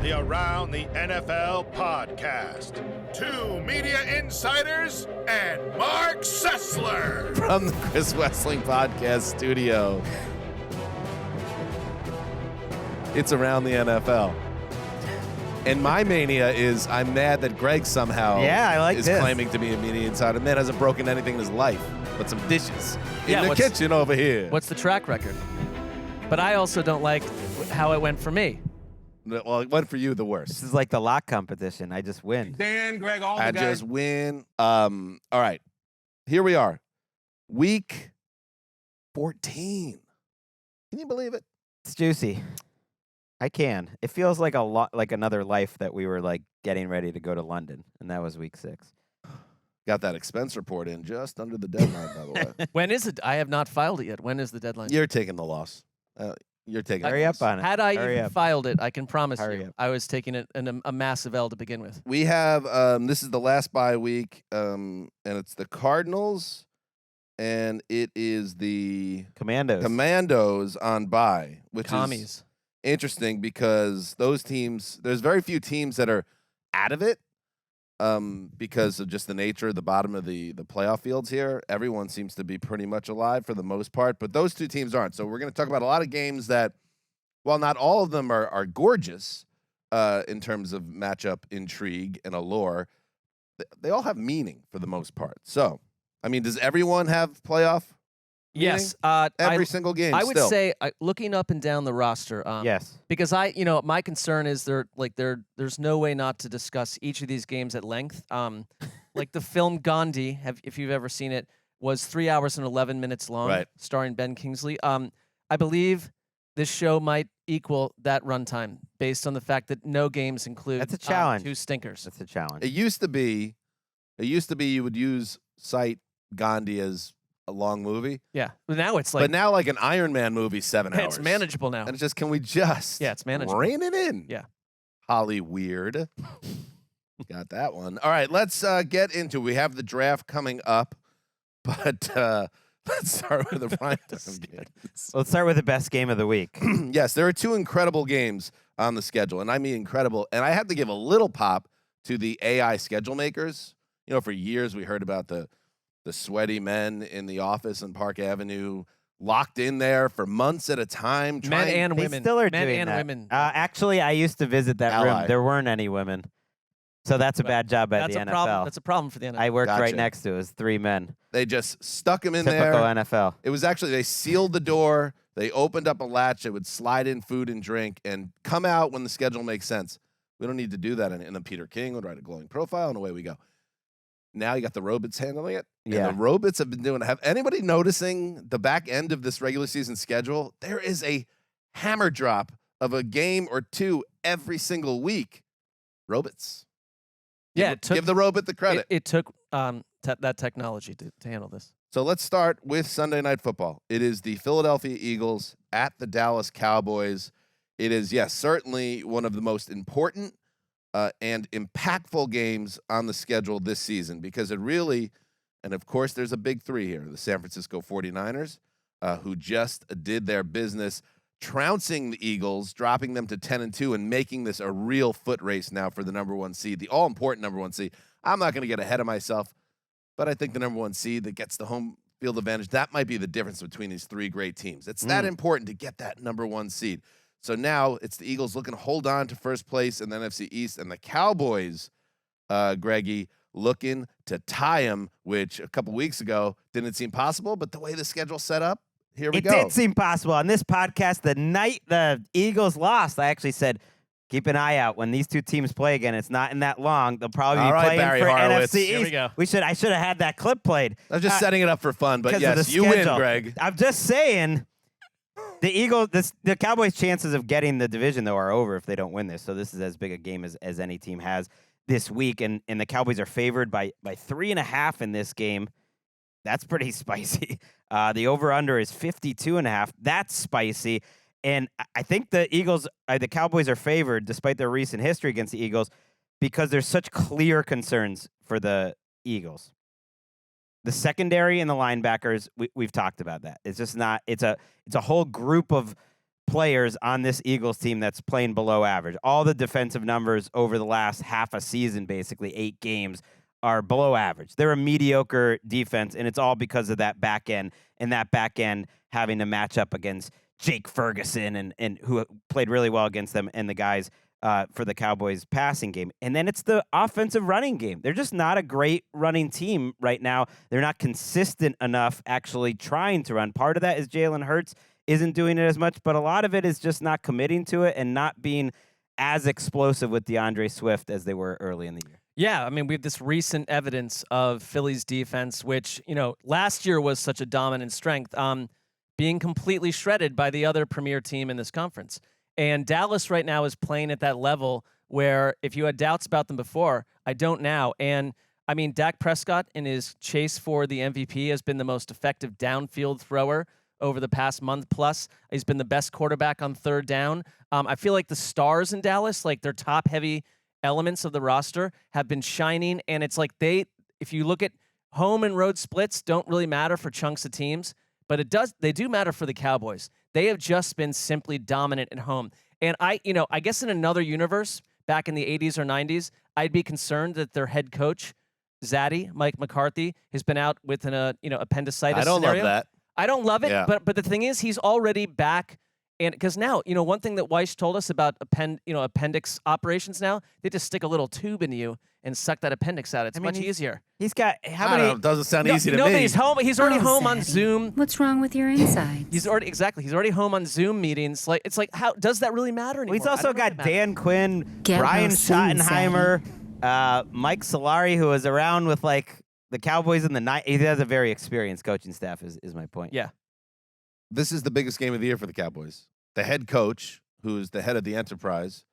the Around the NFL podcast. Two media insiders and Marc Sessler. From the Chris Wessling Podcast studio, it's Around the NFL. And my mania is I'm mad that Greg somehow is claiming to be a media insider. Man hasn't broken anything in his life but some dishes in the kitchen over here. What's the track record? But I also don't like how it went for me. Well, it went for you the worst. This is like the lock competition. I just win. Dan, Greg, all the I guys. just win. All right. Here we are. Week 14. Can you believe it? It's juicy. I can. It feels like a lot, like another life that we were like getting ready to go to London, and that was week 6. Got that expense report in just under the deadline, by the way. When is it? I have not filed it yet. When is the deadline? You're taking the loss. You're taking Hurry the up loss. on it. Had I Hurry even up. filed it, I can promise Hurry you up. I was taking a massive L to begin with. We have, this is the last bye week, and it's the Cardinals, and it is the Commandos. on bye, which Commies. is interesting because those teams, there's very few teams that are out of it because of just the nature of the bottom of the playoff fields here. Everyone seems to be pretty much alive for the most part, but those two teams aren't. So we're going to talk about a lot of games that, while not all of them are gorgeous in terms of matchup intrigue and allure, they all have meaning for the most part. So, I mean, does everyone have playoff meaning? Yes. Every single game I would still. say, looking up and down the roster, Yes. because my concern is there's no way not to discuss each of these games at length. Like the film Gandhi, if you've ever seen it, was 3 hours and 11 minutes long, Right. starring Ben Kingsley. I believe this show might equal that runtime based on the fact that no games include That's a challenge. 2 stinkers. That's a challenge. It used to be you would cite Gandhi as a long movie, Yeah, but now it's but now like an Iron Man movie, 7 hours. it's manageable now. And it's just, can we just Yeah, it's manageable. rein it in? Yeah. Holly Weird. Got that one. All right, let's get into it. We have the draft coming up, but let's start with the prime time games. Let's start with the best game of the week. Yes, there are 2 incredible games on the schedule, and I mean incredible. And I have to give a little pop to the AI schedule makers. You know, for years we heard about the sweaty men in the office on Park Avenue, locked in there for months at a time. Men and They women. still are Men doing and that. women. Actually, I used to visit that Ally. room. There weren't any women. So that's a But bad job by That's the a NFL. problem. That's a problem for the NFL. I worked Gotcha. right next to it. It was 3 men. They just stuck him in Typical there. NFL. It was actually, they sealed the door. They opened up a latch that would slide in food and drink and come out when the schedule makes sense. We don't need to do that. And then Peter King would write a glowing profile, and away we go. Now you got the robots handling it. Yeah. And the robots have been doing it. Have anybody noticing the back end of this regular season schedule? There is a hammer drop of a game or 2 every single week. Robots. Yeah, Give the robot the credit. It took that technology to handle this. So let's start with Sunday Night Football. It is the Philadelphia Eagles at the Dallas Cowboys. It is, yes, certainly one of the most important and impactful games on the schedule this season because it really, and of course there's a big 3 here, the San Francisco 49ers, who just did their business trouncing the Eagles, dropping them to 10-2 and making this a real foot race now for the number 1 seed, the all-important number 1 seed. I'm not going to get ahead of myself, but I think the number 1 seed that gets the home field advantage, that might be the difference between these 3 great teams. It's that important to get that number 1 seed. So now it's the Eagles looking to hold on to first place in the NFC East, and the Cowboys, Greggy, looking to tie them, which a couple weeks ago didn't seem possible, but the way the schedule's set up, here we It go. did seem possible. On this podcast, the night the Eagles lost, I actually said, keep an eye out when these 2 teams play again. It's not in that long. They'll probably All be right, playing Barry for Horowitz. NFC Here we East. go. I should have had that clip played. I was just setting it up for fun, but 'cause of yes, the you win, schedule. Greg. I'm just saying, the Cowboys' chances of getting the division, though, are over if they don't win this. So this is as big a game as any team has this week. And the Cowboys are favored by 3.5 in this game. That's pretty spicy. The over-under is 52.5. That's spicy. And I think the Cowboys are favored, despite their recent history against the Eagles, because there's such clear concerns for the Eagles. The secondary and the linebackers, we've talked about that. It's just not. It's a whole group of players on this Eagles team that's playing below average. All the defensive numbers over the last half a season, basically 8 games, are below average. They're a mediocre defense, and it's all because of that back end, and that back end having to match up against Jake Ferguson and who played really well against them and the guys for the Cowboys passing game. And then it's the offensive running game. They're just not a great running team right now. They're not consistent enough actually trying to run. Part of that is Jalen Hurts isn't doing it as much, but a lot of it is just not committing to it and not being as explosive with DeAndre Swift as they were early in the year. Yeah, I mean, we have this recent evidence of Philly's defense, which, last year was such a dominant strength, being completely shredded by the other premier team in this conference. And Dallas right now is playing at that level where if you had doubts about them before, I don't now. And, I mean, Dak Prescott in his chase for the MVP has been the most effective downfield thrower over the past month plus. He's been the best quarterback on third down. I feel like the stars in Dallas, like their top-heavy elements of the roster, have been shining. And it's like if you look at home and road splits, don't really matter for chunks of teams, but they do matter for the Cowboys. They have just been simply dominant at home. And I guess in another universe, back in the 80s or 90s, I'd be concerned that their head coach, Mike McCarthy, has been out with an appendicitis I don't scenario. love that. I don't love it, Yeah. but the thing is, he's already back. And because now, one thing that Weiss told us about appendix operations now, they just stick a little tube in you and suck that appendix out. It's much easier. He's got I don't know. It doesn't sound easy to me. But he's home. He's already home on Zaddy. Zoom. What's wrong with your insides? He's already home on Zoom meetings. It's like how does that really matter anymore? He's also got Dan Quinn, Get Brian well soon, Schottenheimer, Mike Solari, who was around with the Cowboys in the night. He has a very experienced coaching staff. Is my point. Yeah. This is the biggest game of the year for the Cowboys. The head coach, who's the head of the enterprise,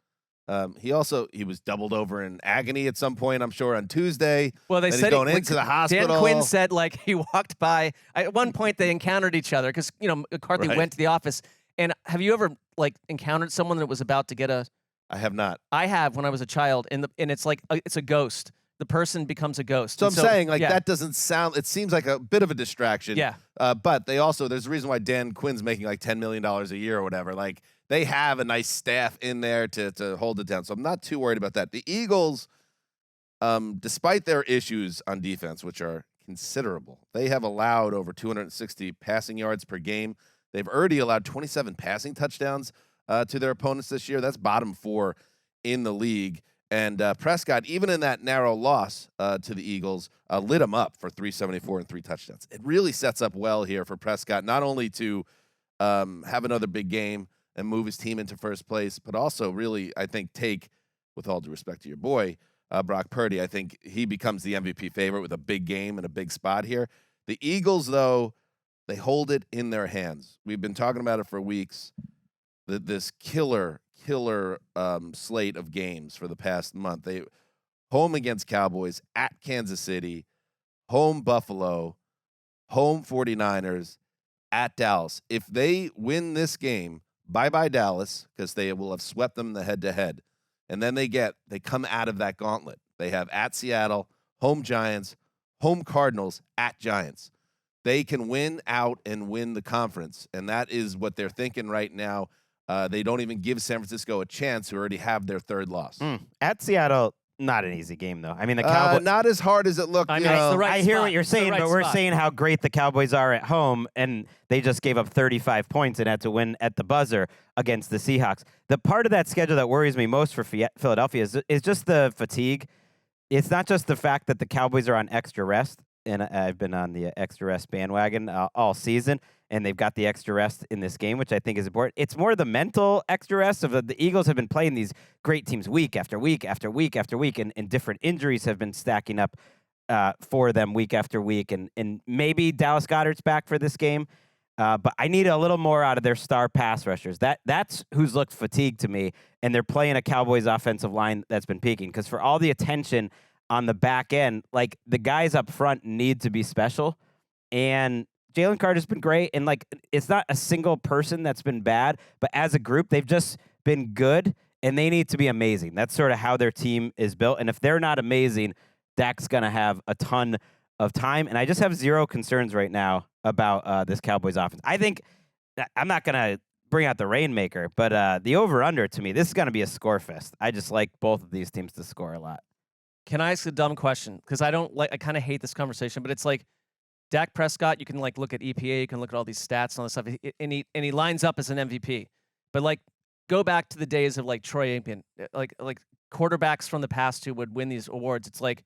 he was doubled over in agony at some point, I'm sure, on Tuesday. Well, they Then said he's going into the hospital. Dan Quinn said he walked by. At one point, they encountered each other because McCarthy Right. went to the office. And have you ever encountered someone that was about to get a? I have not. I have when I was a child, and it's like it's a ghost. The person becomes a ghost. So And I'm saying, yeah. that doesn't sound. It seems like a bit of a distraction. Yeah. But there's a reason why Dan Quinn's making $10 million a year or whatever. They have a nice staff in there to hold it down. So I'm not too worried about that. The Eagles, despite their issues on defense, which are considerable, they have allowed over 260 passing yards per game. They've already allowed 27 passing touchdowns to their opponents this year. That's bottom 4 in the league. And Prescott, even in that narrow loss to the Eagles, lit him up for 374 and 3 touchdowns. It really sets up well here for Prescott, not only to have another big game and move his team into first place, but also really, I think, take, with all due respect to your boy, Brock Purdy, I think he becomes the MVP favorite with a big game and a big spot here. The Eagles, though, they hold it in their hands. We've been talking about it for weeks. This killer slate of games for the past month. They home against Cowboys, at Kansas City, home Buffalo, home 49ers, at Dallas. If they win this game, bye-bye Dallas, because they will have swept them the head-to-head. And then they come out of that gauntlet. They have at Seattle, home Giants, home Cardinals, at Giants. They can win out and win the conference, and that is what they're thinking right now. They don't even give San Francisco a chance, who already have their third loss. At Seattle, not an easy game, though. I mean, the Cowboys. Not as hard as it looked. I mean, it's the right I hear spot. what you're It's the saying, right but we're spot. saying how great the Cowboys are at home, and they just gave up 35 points and had to win at the buzzer against the Seahawks. The part of that schedule that worries me most for Philadelphia is just the fatigue. It's not just the fact that the Cowboys are on extra rest, and I've been on the extra rest bandwagon all season, and they've got the extra rest in this game, which I think is important. It's more the mental extra rest of the Eagles have been playing these great teams week after week after week after week, and different injuries have been stacking up for them week after week. And maybe Dallas Goedert's back for this game, but I need a little more out of their star pass rushers. That's who's looked fatigued to me, and they're playing a Cowboys offensive line that's been peaking, because for all the attention on the back end, the guys up front need to be special, and Jalen Carter's been great, and it's not a single person that's been bad, but as a group, they've just been good, and they need to be amazing. That's sort of how their team is built, and if they're not amazing, Dak's going to have a ton of time, and I just have zero concerns right now about this Cowboys offense. I think I'm not going to bring out the rainmaker. But the over/under, to me, this is going to be a score fest. I just like both of these teams to score a lot. Can I ask a dumb question? Because I kind of hate this conversation, but it's like Dak Prescott, you can like look at EPA, you can look at all these stats and all this stuff, and he lines up as an MVP. But like, go back to the days of like Troy Aikman, like quarterbacks from the past who would win these awards. It's like,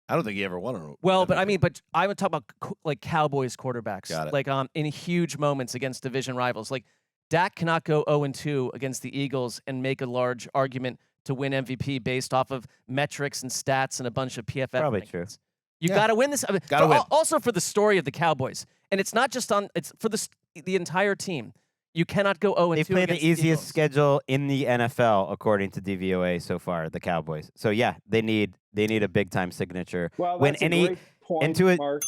I don't think he ever won a. well, but I mean, but I would talk about like Cowboys quarterbacks, Got it. like in huge moments against division rivals. Like Dak cannot go 0-2 against the Eagles and make a large argument to win MVP based off of metrics and stats and a bunch of PFF. Probably rankings. true. You got to win this. Gotta win. Also for the story of the Cowboys, and it's not just on. It's for the entire team. You cannot go 0-2. They play the against easiest Eagles. schedule in the NFL according to DVOA so far. The Cowboys. So yeah, they need a big time signature. Well, when that's any a great point, into it, Mark.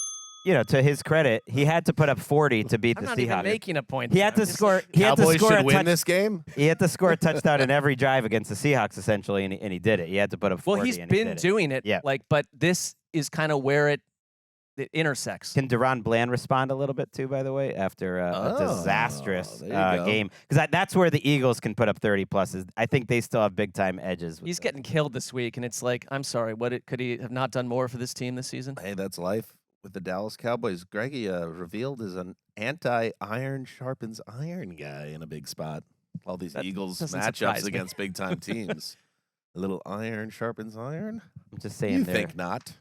to his credit, he had to put up 40 to beat I'm the not Seahawks. even making a point. He had to This is- score. He had to Cowboys score should a win this game. He had to score a touchdown in every drive against the Seahawks, essentially, and he did it. He had to put up 40. Well, he's and he been did it. doing it. Yeah. Like, but this is kind of where it intersects. Can Deron Bland respond a little bit too? By the way, after a disastrous there you go. game, because that's where the Eagles can put up 30 pluses. I think they still have big time edges. He's getting killed this week, and it's like, I'm sorry. Could he have not done more for this team this season? Hey, that's life with the Dallas Cowboys. Greggy revealed as an anti-iron sharpens iron guy in a big spot. All these That Eagles doesn't matchups surprise me. against big time teams. A little iron sharpens iron. I'm just saying You they're, think not?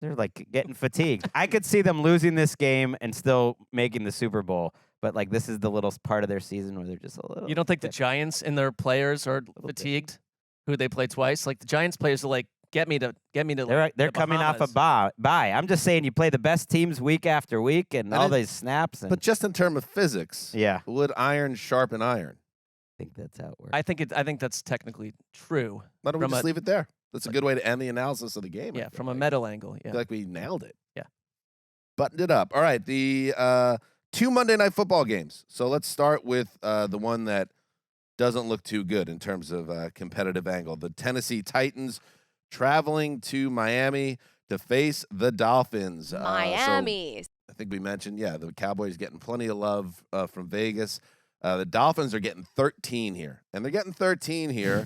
they're like getting fatigued. I could see them losing this game and still making the Super Bowl, but like this is the little part of their season where they're just a little. You don't think the bit- Giants and their players are bit. fatigued? Who they play twice? Like the Giants players are like, get me to. They're the coming off a Bahamas. bye. I'm just saying you play the best teams week after week and all these snaps. And But just in terms of physics, yeah, would iron sharpen iron? I think that's how it works. I think that's technically true. Why don't we From just a- leave it there? That's a good way to end the analysis of the game. I Yeah, feel from a like. metal angle. I Yeah. feel like we nailed it. Yeah. Buttoned it up. All right, the 2 Monday Night Football games. So let's start with the one that doesn't look too good in terms of competitive angle. The Tennessee Titans traveling to Miami to face the Dolphins. Miami. I think we mentioned, the Cowboys getting plenty of love from Vegas. The Dolphins are getting 13 here. And they're getting 13 here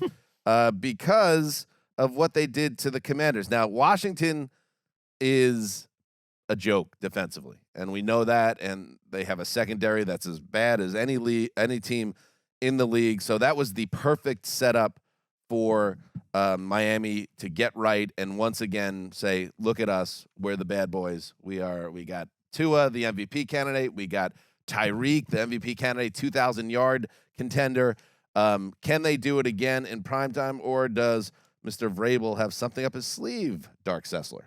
because of what they did to the Commanders. Now, Washington is a joke defensively, and we know that, and they have a secondary that's as bad as any team in the league. So that was the perfect setup for Miami to get right and once again say, look at us, we're the bad boys. We got Tua, the MVP candidate. We got Tyreek, the MVP candidate, 2,000-yard contender. Can they do it again in primetime, or does Mr. Vrabel have something up his sleeve, Marc Sessler?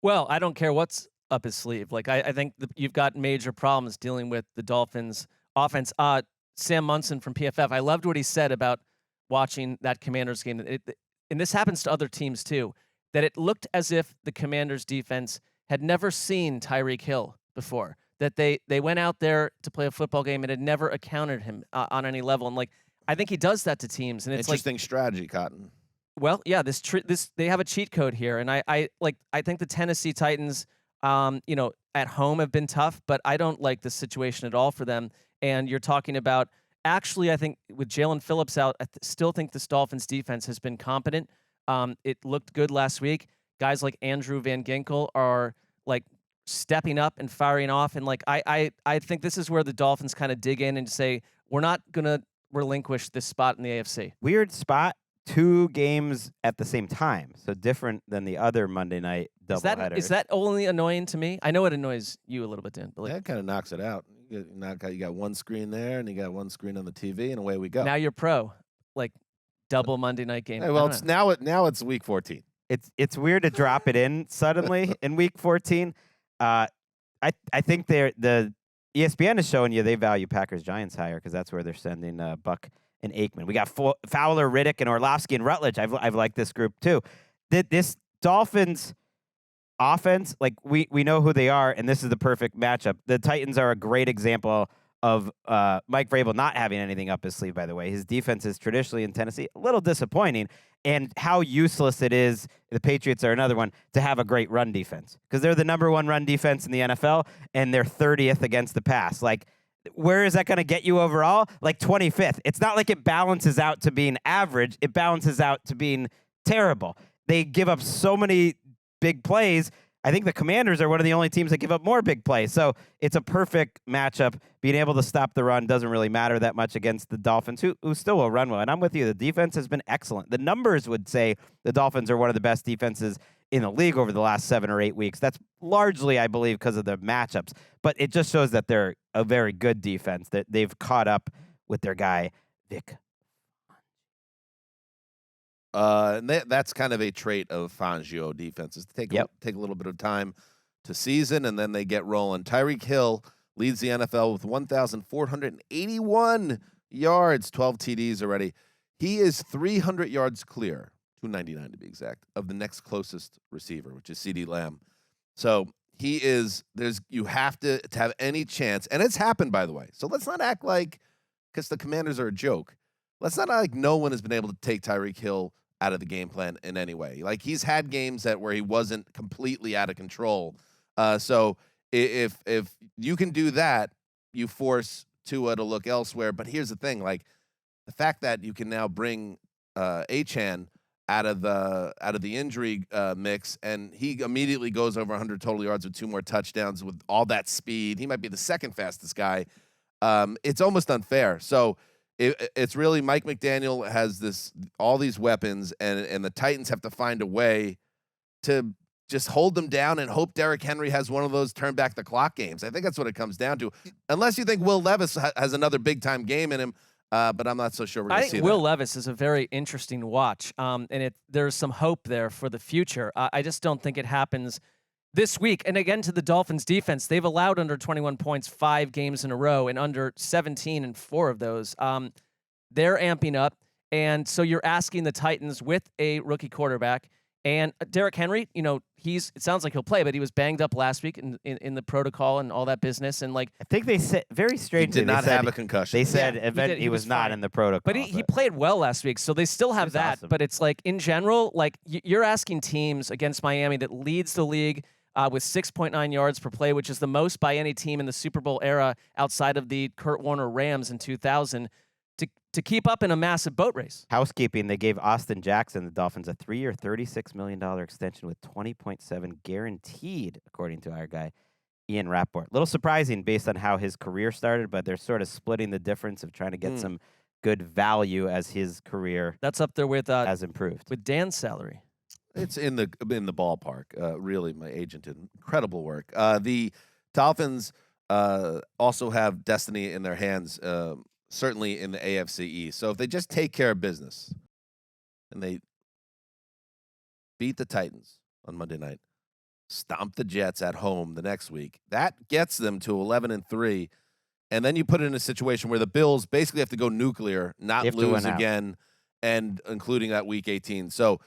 Well, I don't care what's up his sleeve. Like I think you've got major problems dealing with the Dolphins offense. Sam Munson from PFF, I loved what he said about watching that Commanders game. And this happens to other teams too, that it looked as if the Commanders defense had never seen Tyreek Hill before, that they went out there to play a football game and had never encountered him on any level. And like, I think he does that to teams. And it's like, Interesting strategy, Cotton. well, yeah, this they have a cheat code here, and I think the Tennessee Titans, at home have been tough, but I don't like the situation at all for them. And you're talking about actually, I think with Jalen Phillips out, I still think this Dolphins defense has been competent. It looked good last week. Guys like Andrew Van Ginkel are like stepping up and firing off, and like I think this is where the Dolphins kind of dig in and say we're not gonna relinquish this spot in the AFC. Weird spot. 2 games at the same time, so different than the other Monday night doubleheaders. Is that only annoying to me? I know it annoys you a little bit, Dan. But like, That kind of knocks it out. You got one screen there, and you got one screen on the TV, and away we go. now you're pro, like double Monday night game. Hey, I well, don't it's know. now it's week 14. It's weird to drop it in suddenly in week 14. I think the ESPN is showing you they value Packers Giants higher because that's where they're sending Buck and Aikman. We got Fowler, Riddick, and Orlovsky and Rutledge. I've liked this group too. This Dolphins offense, like we know who they are, and this is the perfect matchup. The Titans are a great example of Mike Vrabel not having anything up his sleeve, by the way. His defense is traditionally in Tennessee a little disappointing, and how useless it is, the Patriots are another one, to have a great run defense because they're the #1 run defense in the NFL, and they're 30th against the pass. Like, where is that going to get you overall? Like 25th. It's not like it balances out to being average. It balances out to being terrible. They give up so many big plays. I think the Commanders are one of the only teams that give up more big plays. So it's a perfect matchup. Being able to stop the run doesn't really matter that much against the Dolphins, who still will run well. And I'm with you. The defense has been excellent. The numbers would say the Dolphins are one of the best defenses in the league over the last 7 or 8 weeks. That's largely, I believe, because of the matchups. But it just shows that they're a very good defense, that they've caught up with their guy, Vic. That's kind of a trait of Fangio defenses. Take a little bit of time to season, and then they get rolling. Tyreek Hill leads the NFL with 1,481 yards, 12 TDs already. He is 300 yards clear, 299 to be exact, of the next closest receiver, which is CeeDee Lamb. So he is, you have to have any chance, and it's happened, by the way. So let's not act like, because the Commanders are a joke, let's not act like no one has been able to take Tyreek Hill out of the game plan in any way. Like, he's had games where he wasn't completely out of control. So if you can do that, you force Tua to look elsewhere. But here's the thing, like, the fact that you can now bring Achane out of the injury mix, and he immediately goes over 100 total yards with 2 more touchdowns with all that speed. He might be the second fastest guy. It's almost unfair. So it's really Mike McDaniel has all these weapons, and the Titans have to find a way to just hold them down and hope Derrick Henry has one of those turn back the clock games. I think that's what it comes down to. Unless you think Will Levis has another big time game in him. But I'm not so sure we're going to see that. Will Levis is a very interesting watch, and there's some hope there for the future. I just don't think it happens this week. And again, to the Dolphins defense, they've allowed under 21 points 5 games in a row, and under 17 in 4 of those. They're amping up, and so you're asking the Titans with a rookie quarterback. And Derrick Henry, it sounds like he'll play, but he was banged up last week in the protocol and all that business. And I think they said very strangely, he did not have a concussion. They said he was not in the protocol. But he played well last week, so they still have that. Awesome. But it's like, in general, like, you're asking teams against Miami that leads the league with 6.9 yards per play, which is the most by any team in the Super Bowl era outside of the Kurt Warner Rams in 2000. To keep up in a massive boat race. Housekeeping, they gave Austin Jackson, the Dolphins, a 3-year, $36 million extension with $20.7 guaranteed, according to our guy, Ian Rapport. A little surprising based on how his career started, but they're sort of splitting the difference of trying to get some good value as his career That's up there with has improved. with Dan's salary. It's in the ballpark. Really, my agent did incredible work. The Dolphins also have destiny in their hands, certainly in the AFC East. So if they just take care of business and they beat the Titans on Monday night, stomp the Jets at home the next week, that gets them to 11-3. And then you put it in a situation where the Bills basically have to go nuclear, not lose again, and including that week 18. So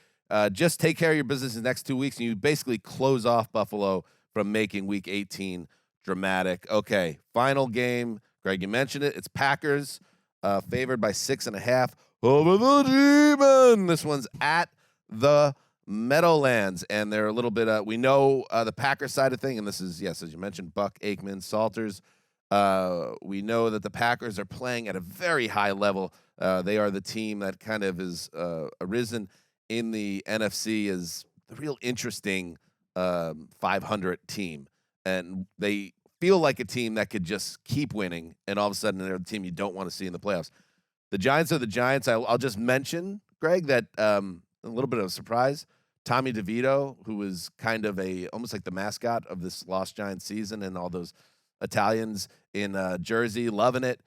just take care of your business in the next 2 weeks, and you basically close off Buffalo from making week 18 dramatic. Okay, final game. Greg, you mentioned it. It's Packers, favored by 6.5 over the Demon. This one's at the Meadowlands, and they're a little bit. We know the Packers side of thing, and this is, yes, as you mentioned, Buck, Aikman, Salters. We know that the Packers are playing at a very high level. They are the team that kind of is arisen in the NFC as the real interesting 500 team, and they feel like a team that could just keep winning, and all of a sudden they're the team you don't want to see in the playoffs. The Giants are the Giants. I'll just mention, Greg, that a little bit of a surprise. Tommy DeVito, who was kind of almost like the mascot of this Lost Giants season, and all those Italians in Jersey loving it.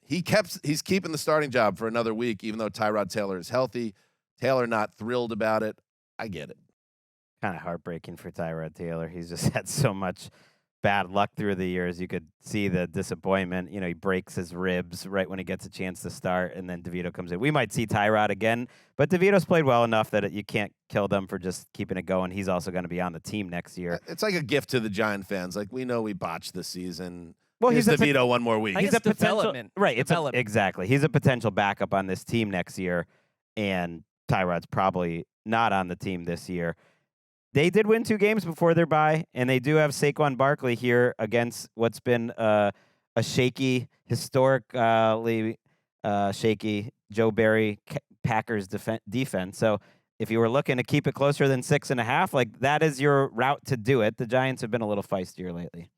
He's keeping the starting job for another week, even though Tyrod Taylor is healthy. Taylor not thrilled about it. I get it. Kind of heartbreaking for Tyrod Taylor. He's just had so much bad luck through the years. You could see the disappointment. He breaks his ribs right when he gets a chance to start, and then DeVito comes in. We might see Tyrod again, but DeVito's played well enough that you can't kill them for just keeping it going. He's also going to be on the team next year. It's like a gift to the Giant fans. Like, we know we botched this season. Well, he's DeVito one more week. He's a development. Right. Exactly. He's a potential backup on this team next year, and Tyrod's probably not on the team this year. They did win 2 games before their bye, and they do have Saquon Barkley here against what's been a a historically shaky Joe Barry Packers defense. So if you were looking to keep it closer than 6.5, like that is your route to do it. The Giants have been a little feistier lately.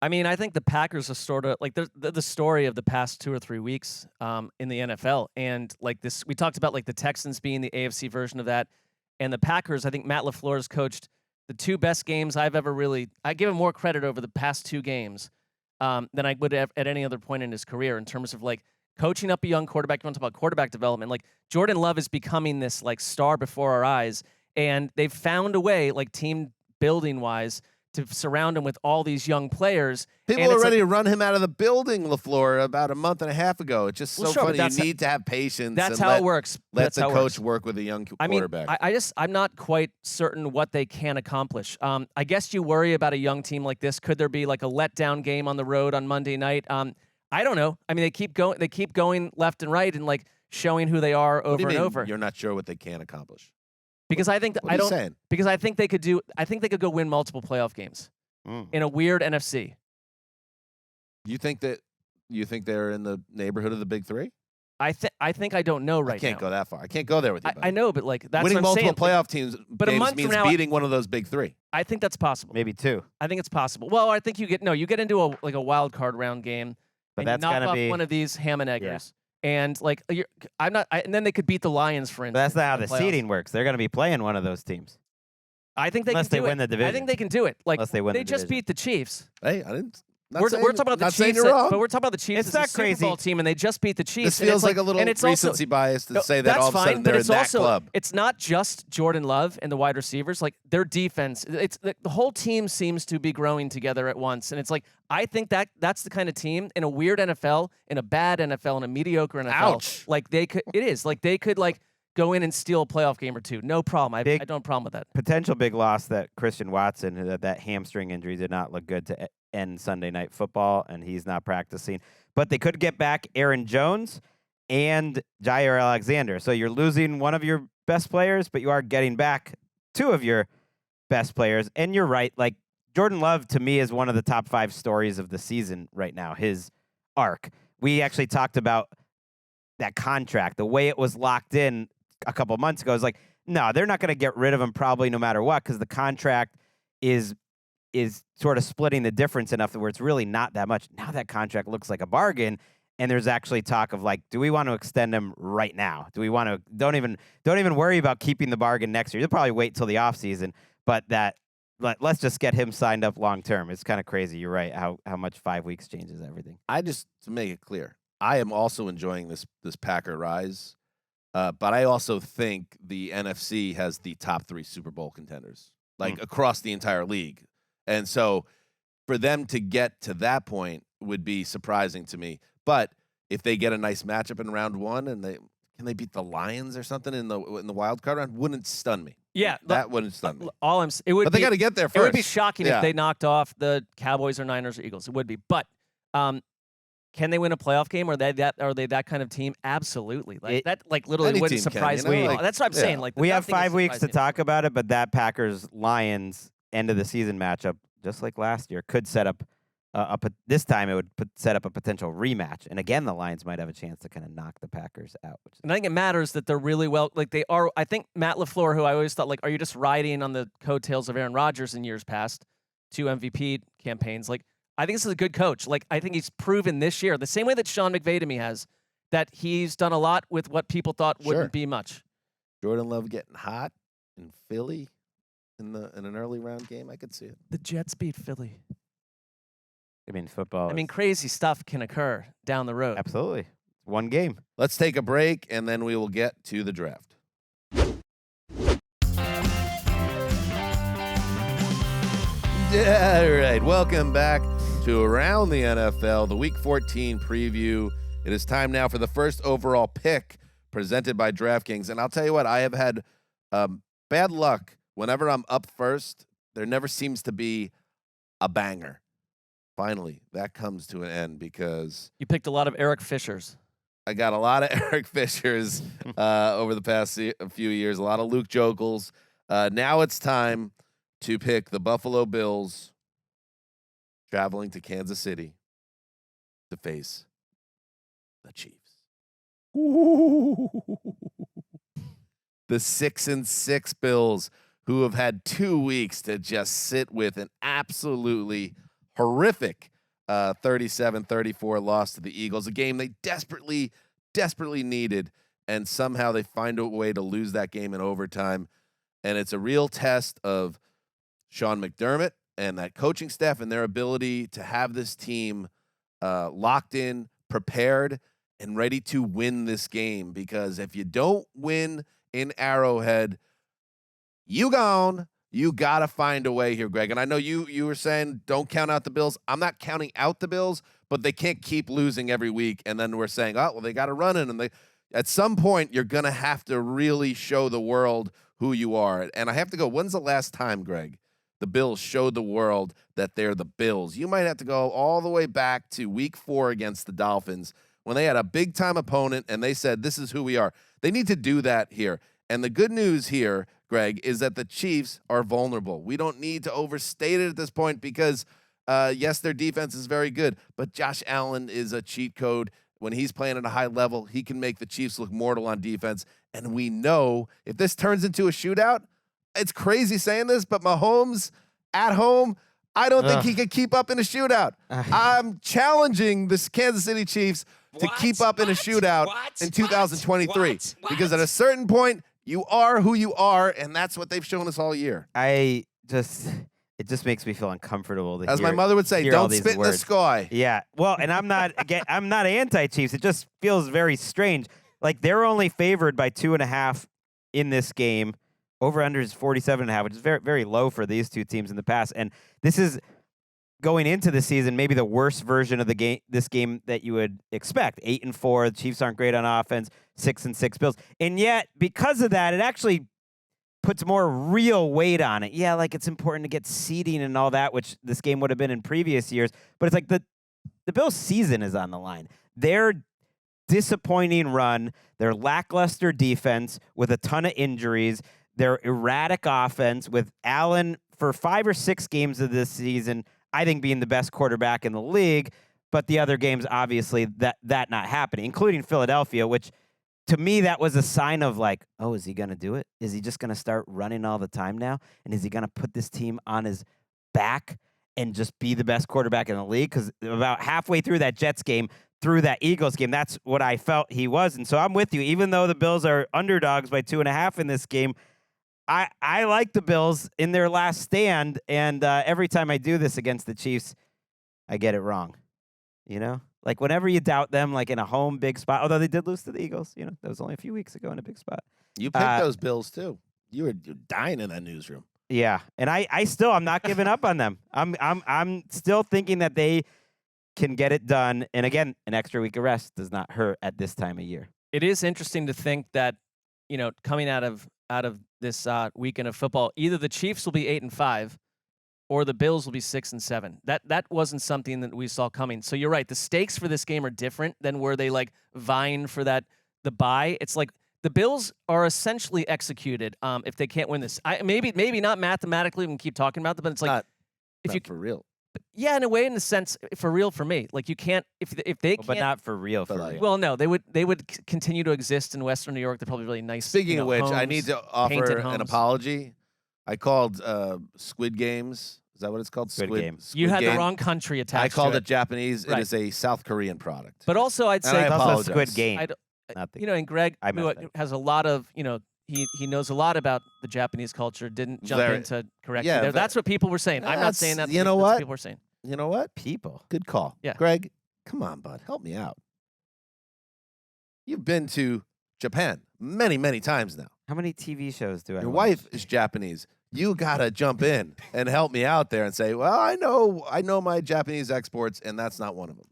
I mean, I think the Packers are sort of like the story of the past 2 or 3 weeks in the NFL. And like this, we talked about like the Texans being the AFC version of that. And the Packers, I think Matt LaFleur has coached the 2 best games I've ever I give him more credit over the past 2 games than I would have at any other point in his career in terms of like coaching up a young quarterback. You want to talk about quarterback development. Like Jordan Love is becoming this like star before our eyes. And they've found a way, like team building wise, to surround him with all these young players. People are ready to run him out of the building, LaFleur, about a month and a half ago. It's just so funny. You need to have patience. That's how it works. Let the coach work with a young quarterback. I mean, I'm not quite certain what they can accomplish. I guess you worry about a young team like this. Could there be like a letdown game on the road on Monday night? I don't know. I mean, they keep going left and right and like showing who they are over and over. You're not sure what they can accomplish. Because I think because I think they could go win multiple playoff games in a weird NFC. You think they're in the neighborhood of the big 3? I think I don't know right now. I can't go that far. I can't go there with you. I know, but like that's winning what I'm multiple saying. playoff teams but games means beating one of those big 3. I think that's possible. Maybe 2. I think it's possible. Well, I think you get into a wild card round game, but and that's knock gonna off be one of these ham and eggers. And like and then they could beat the Lions, for instance. But that's not how the playoffs. seeding works. They're going to be playing one of those teams. I think they Unless can do they win the division. I think they can do it. Like Unless they win the just division. beat the Chiefs. Hey, I didn't. We're talking about the Chiefs, but we're talking about the Chiefs It's as not a Super crazy. Bowl team, and they just beat the Chiefs. This feels like a little and it's recency bias to say that that's all of a sudden fine, they're but it's in that also, club. It's not just Jordan Love and the wide receivers. Like their defense, it's the whole team seems to be growing together at once, and it's like I think that's the kind of team in a weird NFL, in a bad NFL, in a mediocre NFL. Ouch. Like they could go in and steal a playoff game or 2. No problem. I don't have a problem with that. Potential big loss that Christian Watson, that hamstring injury did not look good to end Sunday Night Football, and he's not practicing. But they could get back Aaron Jones and Jair Alexander. So you're losing one of your best players, but you are getting back 2 of your best players. And you're right. Like Jordan Love, to me, is one of the top 5 stories of the season right now, his arc. We actually talked about that contract, the way it was locked in a couple of months ago. Is like, no, they're not going to get rid of him probably no matter what, because the contract is sort of splitting the difference enough where it's really not that much. Now that contract looks like a bargain, and there's actually talk of like, do we want to extend him right now? Do we want to don't even worry about keeping the bargain next year? You'll probably wait till the offseason, but let's just get him signed up long term. It's kind of crazy. You're right. How much 5 weeks changes everything. To make it clear, I am also enjoying this Packer rise, but I also think the NFC has the top 3 Super Bowl contenders, like across the entire league. And so for them to get to that point would be surprising to me. But if they get a nice matchup in round 1 and can they beat the Lions or something in the wild card round, wouldn't stun me. Yeah, that wouldn't stun me. But they got to get there first. It would be shocking if they knocked off the Cowboys or Niners or Eagles. It would be. But can they win a playoff game? Are they that kind of team? Absolutely. Literally wouldn't surprise me. That's what I'm saying. Like we have 5 weeks to talk about it, but that Packers Lions end of the season matchup, just like last year, could set up this time it would set up a potential rematch. And again, the Lions might have a chance to kind of knock the Packers out. And I think it matters that they're really well, like they are. I think Matt LaFleur, who I always thought, like, are you just riding on the coattails of Aaron Rodgers in years past, 2 MVP campaigns? Like, I think this is a good coach. Like, I think he's proven this year, the same way that Sean McVay to me has, that he's done a lot with what people thought wouldn't be much. Jordan Love getting hot in Philly in an early round game, I could see it. The Jets beat Philly. I mean, football. I mean, crazy stuff can occur down the road. Absolutely. One game. Let's take a break, and then we will get to the draft. All right, welcome back to Around the NFL, the Week 14 preview. It is time now for the first overall pick presented by DraftKings. And I'll tell you what, I have had bad luck. Whenever I'm up first, there never seems to be a banger. Finally, that comes to an end because you picked a lot of Eric Fishers. I got a lot of Eric Fishers over the past few years, a lot of Luke Jokels. Now it's time to pick the Buffalo Bills traveling to Kansas City to face the Chiefs. The 6-6 Bills, who have had 2 weeks to just sit with an absolutely horrific 37-34 loss to the Eagles, a game they desperately needed, and somehow they find a way to lose that game in overtime. And it's a real test of Sean McDermott and that coaching staff and their ability to have this team locked in, prepared, and ready to win this game. Because if you don't win in Arrowhead, you gone. You got to find a way here, Greg. And I know you were saying don't count out the Bills. I'm not counting out the Bills, but they can't keep losing every week. And then we're saying, oh, well, they got to run in. And at some point, you're going to have to really show the world who you are. And I have to go, when's the last time, Greg, the Bills showed the world that they're the Bills? You might have to go all the way back to week 4 against the Dolphins when they had a big-time opponent and they said, this is who we are. They need to do that here. And the good news here, Greg, is that the Chiefs are vulnerable. We don't need to overstate it at this point because, yes, their defense is very good, but Josh Allen is a cheat code. When he's playing at a high level, he can make the Chiefs look mortal on defense. And we know if this turns into a shootout, it's crazy saying this, but Mahomes at home, I don't think he could keep up in a shootout. I'm challenging the Kansas City Chiefs to keep up in a shootout in 2023 because at a certain point, you are who you are, and that's what they've shown us all year. It just makes me feel uncomfortable. As my mother would say, don't spit in the sky. Yeah. Well, and I'm not anti-Chiefs. It just feels very strange. Like they're only favored by 2.5 in this game. Over/under is 47.5, which is very, very low for these two teams in the past. And this is going into the season, maybe the worst version of the game. This game that you would expect. 8-4. The Chiefs aren't great on offense. 6-6 Bills, and yet because of that, it actually puts more real weight on it. Yeah, like it's important to get seeding and all that, which this game would have been in previous years. But it's like the Bills' season is on the line. Their disappointing run, their lackluster defense with a ton of injuries, their erratic offense with Allen for 5 or 6 games of this season, I think being the best quarterback in the league. But the other games, obviously, that not happening, including Philadelphia, which to me, that was a sign of like, oh, is he going to do it? Is he just going to start running all the time now? And is he going to put this team on his back and just be the best quarterback in the league? Because about halfway through that Jets game, through that Eagles game, that's what I felt he was. And so I'm with you. Even though the Bills are underdogs by 2.5 in this game, I like the Bills in their last stand. And every time I do this against the Chiefs, I get it wrong. You know? Like, whenever you doubt them, like, in a home big spot, although they did lose to the Eagles, you know, that was only a few weeks ago in a big spot. You picked those Bills, too. You're dying in that newsroom. Yeah, and I'm not giving up on them. I'm still thinking that they can get it done. And again, an extra week of rest does not hurt at this time of year. It is interesting to think that, you know, coming out of this weekend of football, either the Chiefs will be 8-5 or the Bills will be 6-7. That wasn't something that we saw coming. So you're right. The stakes for this game are different than where they like vying for the bye. It's like the Bills are essentially executed if they can't win this. Maybe not mathematically. We can keep talking about them, but it's like not for real. Yeah, in a way, in the sense, for real for me. Like you can't if they can't. But not for real. Well, no, they would continue to exist in Western New York. They're probably really nice. Speaking of which, homes, I need to offer an apology. I called Squid Games. Is that what it's called? Squid Game. You had Game. the wrong country attached. I called to it Japanese. Right. It is a South Korean product. But also, I'd And I say apologize. Squid Game. And Greg has a lot of he knows a lot about the Japanese culture. Didn't jump in to correct you there. That's what people were saying. I'm not saying that. You know that's what? People were saying. You know what? People. Good call. Yeah. Greg, come on, bud. Help me out. You've been to Japan many, many times now. How many TV shows do I Your watch? wife is Japanese. You gotta jump in and help me out there and say, well, I know my Japanese exports, and that's not one of them.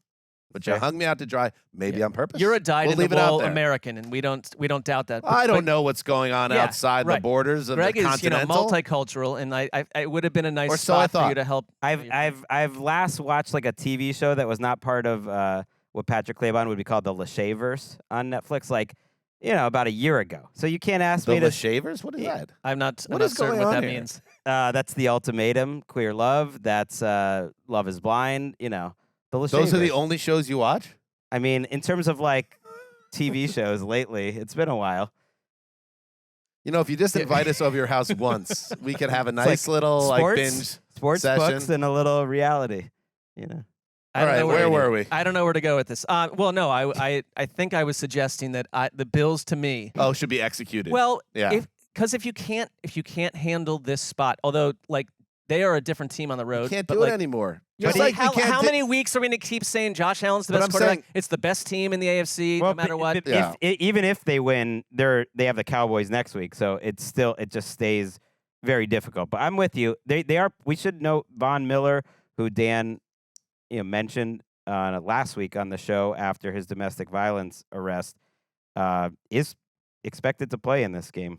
But you hung me out to dry, maybe on purpose. You're a dyed-in-the-wool there. American, and we don't doubt that. I don't know what's going on outside the borders of Greg the continental. Greg is multicultural, and I would have been a nice Or so I spot for thought. you to help. I've last watched like a TV show that was not part of what Patrick Claybon would be called the Lachey-verse on Netflix, like about a year ago. So you can't ask me to. The Shavers? What is that? I'm not What is certain going what on that here? means. That's The Ultimatum, Queer Love. That's Love Is Blind. The Those are the Shavers. only shows you watch? I mean, in terms of like TV shows lately, it's been a while. You know, if you just invite us over your house once, we could have a It's nice like little sports, binge sports session. books and a little reality. You know. I All don't right, know where were we? I don't know where to go with this. Well, no, I think I was suggesting that the Bills to me. Oh, should be executed. Well, yeah. if you can't handle this spot, although like they are a different team on the road, You can't but, do like, it anymore. Just Just like like we can't how di- many weeks are we going to keep saying Josh Allen's the But best I'm quarterback? saying- It's the best team in the AFC, Well, no matter what. Yeah. Even if they win, they have the Cowboys next week, so it just stays very difficult. But I'm with you. They are. We should note Von Miller, who Dan mentioned last week on the show after his domestic violence arrest, is expected to play in this game.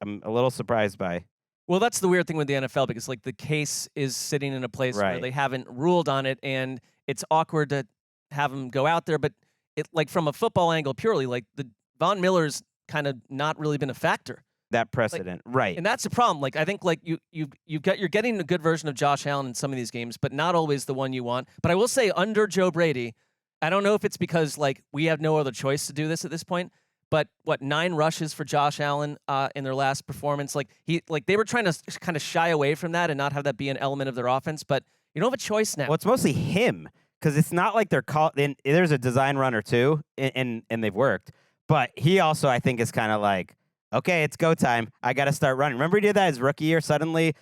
I'm a little surprised by. Well, that's the weird thing with the NFL because like the case is sitting in a place where Right. they haven't ruled on it, and it's awkward to have him go out there. But it like from a football angle purely, like the Von Miller's kind of not really been a factor. That precedent, right? And that's the problem. Like I think like you're getting a good version of Josh Allen in some of these games, but not always the one you want. But I will say under Joe Brady, I don't know if it's because like we have no other choice to do this at this point. But 9 rushes for Josh Allen in their last performance? Like they were trying to kind of shy away from that and not have that be an element of their offense. But you don't have a choice now. Well, it's mostly him because it's not like they're called. There's a design run or two, and they've worked. But he also, I think, is kind of like, okay, it's go time. I got to start running. Remember he did that his rookie year? Suddenly, it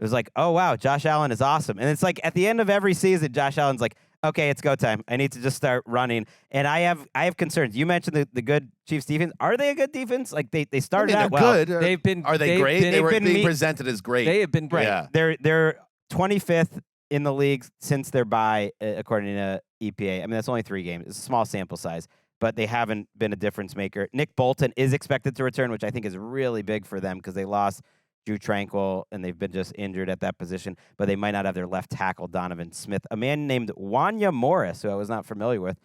was like, oh wow, Josh Allen is awesome. And it's like at the end of every season, Josh Allen's like, okay, it's go time. I need to just start running. And I have concerns. You mentioned the good Chiefs defense. Are they a good defense? Like they started they're out well. good. They've been. Are they they've great? been- They were been being me- presented as great. They have been great. Yeah. They're 25th in the league since their bye, according to EPA. I mean, that's only 3 games. It's a small sample size, but they haven't been a difference maker. Nick Bolton is expected to return, which I think is really big for them because they lost Drew Tranquil, and they've been just injured at that position, but they might not have their left tackle, Donovan Smith. A man named Wanya Morris, who I was not familiar with,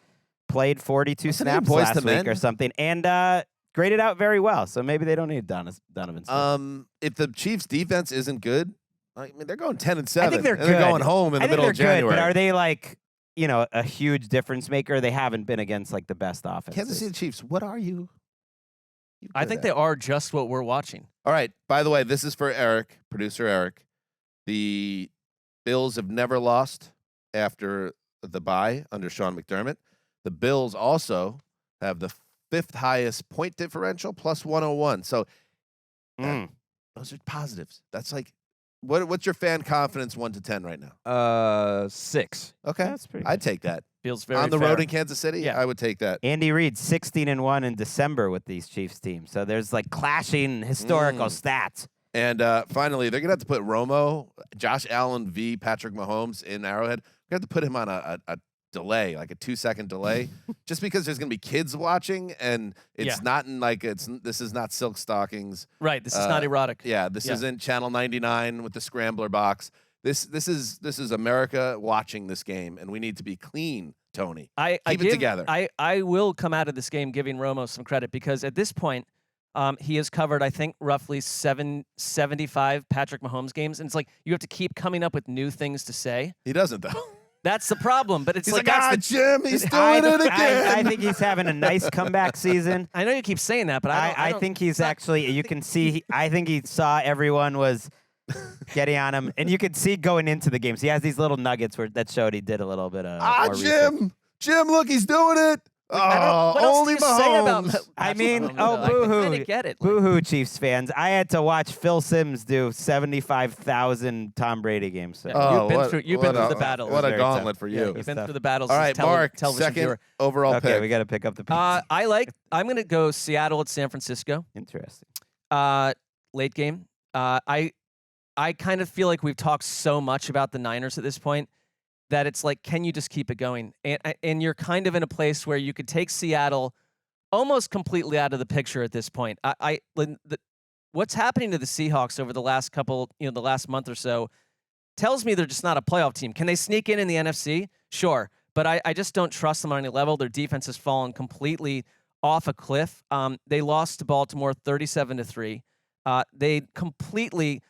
played 42 Wasn't he snaps Boys last to week Men? or something, and graded out very well. So maybe they don't need Donovan Smith. If the Chiefs' defense isn't good, I mean, they're going 10-7. I think they're and they're good. going home in I the think middle of they're good, January. but are they like, a huge difference maker? They haven't been against like the best offenses. Kansas City Chiefs, what are you? I think they are just what we're watching. All right. By the way, this is for Eric, producer Eric. The Bills have never lost after the bye under Sean McDermott. The Bills also have the 5th highest point differential, plus 101. So those are positives. That's like, what's your fan confidence 1 to 10 right now? 6. Okay, That's pretty I'd take that. Feels very On the fair. road in Kansas City, Yeah. I would take that. Andy Reid 16-1 in December with these Chiefs teams. So there's like clashing historical stats. And finally, they're going to have to put Romo, Josh Allen v. Patrick Mahomes in Arrowhead. We're going to have to put him on a delay, like a 2-second delay, just because there's going to be kids watching, and it's not in like this is not Silk Stockings. Right. This is not erotic. Yeah, this isn't Channel 99 with the scrambler box. This is America watching this game, and we need to be clean, Tony. Keep it together. I will come out of this game giving Romo some credit because at this point, he has covered, I think, roughly 75 Patrick Mahomes games. And it's like you have to keep coming up with new things to say. He doesn't, though. That's the problem. But it's He's like, like, Jim, he's doing it again. I think he's having a nice comeback season. I know you keep saying that, but I don't think he's actually, you can see, I think he saw everyone was getting on him. And you could see going into the games. He has these little nuggets that showed he did a little bit of more research. Jim, look, he's doing it. what else only do you say about Mahomes. I mean, Mahomes? boo-hoo. I kind of get it. Boo-hoo, Chiefs fans. I had to watch Phil Sims do 75,000 Tom Brady games. So. You've been through the battles. What a Very gauntlet tough. for Yeah, you. you've been tough. through the battles. All as right, a Mark, television second viewer. overall Okay, pick. we got to pick up the pieces. I'm going to go Seattle at San Francisco. Interesting. Late game. I kind of feel like we've talked so much about the Niners at this point that it's like, can you just keep it going? And you're kind of in a place where you could take Seattle almost completely out of the picture at this point. What's happening to the Seahawks over the last the last month or so tells me they're just not a playoff team. Can they sneak in the NFC? Sure. But I just don't trust them on any level. Their defense has fallen completely off a cliff. They lost to Baltimore 37-3. They completely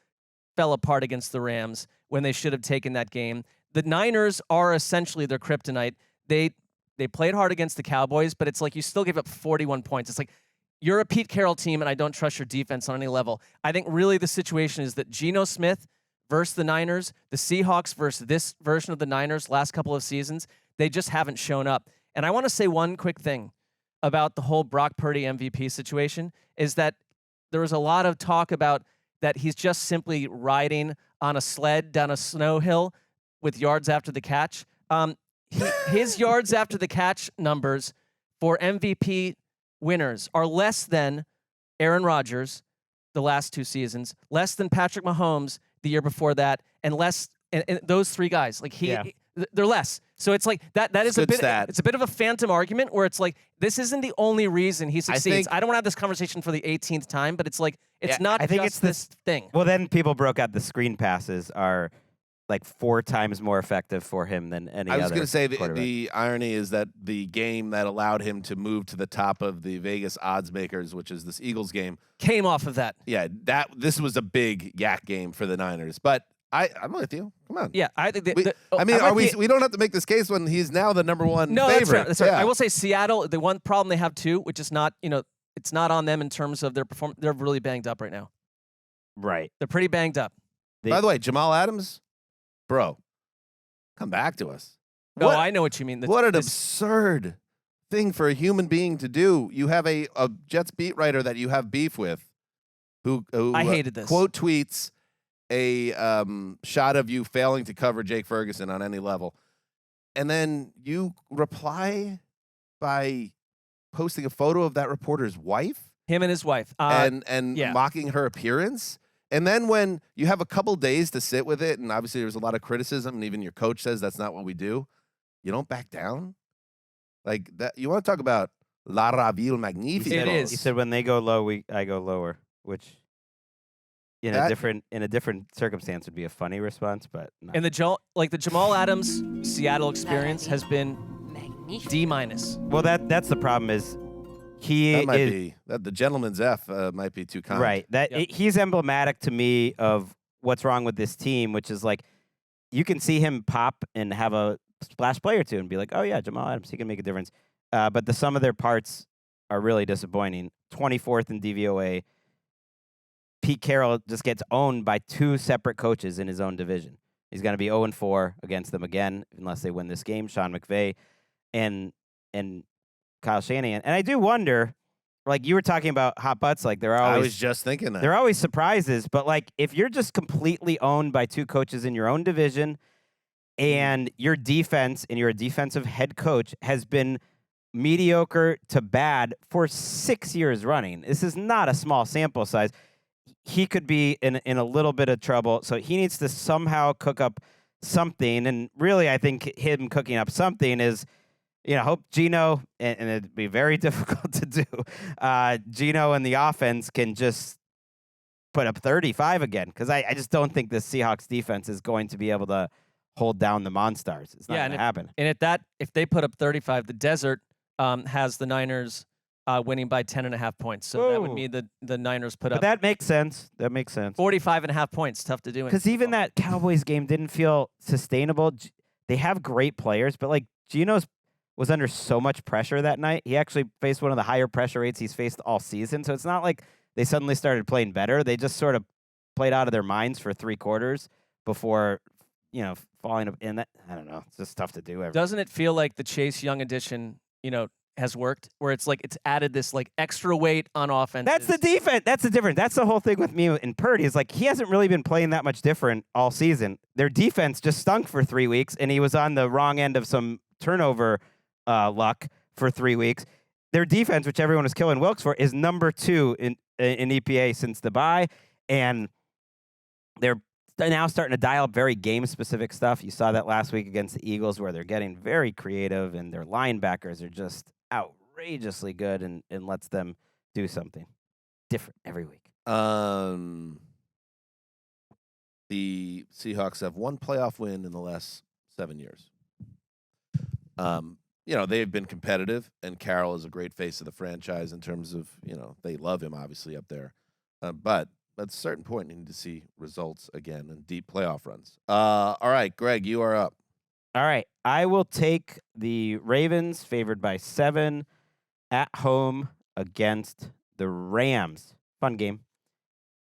fell apart against the Rams when they should have taken that game. the Niners are essentially their kryptonite. They played hard against the Cowboys, but it's like you still gave up 41 points. It's like you're a Pete Carroll team, and I don't trust your defense on any level. I think really the situation is that Geno Smith versus the Niners, the Seahawks versus this version of the Niners last couple of seasons, they just haven't shown up. And I want to say one quick thing about the whole Brock Purdy MVP situation is that there was a lot of talk about that he's just simply riding on a sled down a snow hill with yards after the catch. His yards after the catch numbers for MVP winners are less than Aaron Rodgers the last 2 seasons, less than Patrick Mahomes the year before that, and less and those 3 guys. Like they're less. So it's like that is a bit stat. It's a bit of a phantom argument where it's like this isn't the only reason he succeeds. I don't want to have this conversation for the 18th time, but it's like it's not I think just it's this thing. Well, then people broke out the screen passes are like 4 times more effective for him than any other. I was going to say quarterback. the irony is that the game that allowed him to move to the top of the Vegas odds makers, which is this Eagles game, Came off of that. yeah, this was a big yak game for the Niners. But I'm with you. Come on. Yeah, I think We don't have to make this case when he's now the number 1 No, favorite. that's right. That's right. Yeah. I will say Seattle, the one problem they have too, which is not, it's not on them in terms of their performance. They're really banged up right now. Right. They're pretty banged up. By the way, Jamal Adams, bro, come back to us. No, I know what you mean. What an absurd thing for a human being to do. You have a Jets beat writer that you have beef with who I hated this. Quote tweets a shot of you failing to cover Jake Ferguson on any level. And then you reply by posting a photo of that reporter's wife Him and his wife. and yeah. mocking her appearance. And then when you have a couple days to sit with it, and obviously there's a lot of criticism, and even your coach says that's not what we do, you don't back down? Like that, you want to talk about La Raville Magnifique. It is. He said when they go low, I go lower, which in a different circumstance would be a funny response, but not. And the Jamal Adams Seattle experience has been D-. Well, that's the problem is the gentleman's F might be too kind. Right. He's emblematic to me of what's wrong with this team, which is like you can see him pop and have a splash play or two and be like, oh yeah, Jamal Adams, he can make a difference. But the sum of their parts are really disappointing. 24th in DVOA. Pete Carroll just gets owned by 2 separate coaches in his own division. He's going to be 0-4 against them again unless they win this game. Sean McVay and Kyle Shanahan. And I do wonder, like you were talking about hot butts, like there are always. I was just thinking that. There are always surprises, but like if you're just completely owned by 2 coaches in your own division, and your defense and you're a defensive head coach has been mediocre to bad for 6 years running. This is not a small sample size. He could be in a little bit of trouble, so he needs to somehow cook up something. And really, I think him cooking up something is. Hope Geno, and it'd be very difficult to do, Geno and the offense can just put up 35 again, because I just don't think the Seahawks defense is going to be able to hold down the Monstars. It's not going to happen. And if they put up 35, the Desert has the Niners winning by 10.5 points. So that would mean the Niners put up. But that makes sense. 45.5 points. Tough to do. Because even that Cowboys game didn't feel sustainable. They have great players, but like Geno's was under so much pressure that night. He actually faced one of the higher pressure rates he's faced all season. So it's not like they suddenly started playing better. They just sort of played out of their minds for 3 quarters before, falling in that. I don't know. It's just tough to do. Doesn't it feel like the Chase Young addition, has worked? Where it's like it's added this like extra weight on offense. That's the defense. That's the difference. That's the whole thing with me and Purdy is like he hasn't really been playing that much different all season. Their defense just stunk for 3 weeks, and he was on the wrong end of some turnover luck for 3 weeks. Their defense, which everyone was killing Wilkes for, is number 2 in EPA since the bye, and they're now starting to dial up very game-specific stuff. You saw that last week against the Eagles, where they're getting very creative, and their linebackers are just outrageously good, and lets them do something different every week. The Seahawks have 1 playoff win in the last 7 years. They've been competitive, and Carroll is a great face of the franchise in terms of, they love him obviously up there. But at a certain point, you need to see results again and deep playoff runs. All right, Greg, you are up. All right. I will take the Ravens, favored by 7, at home against the Rams. Fun game.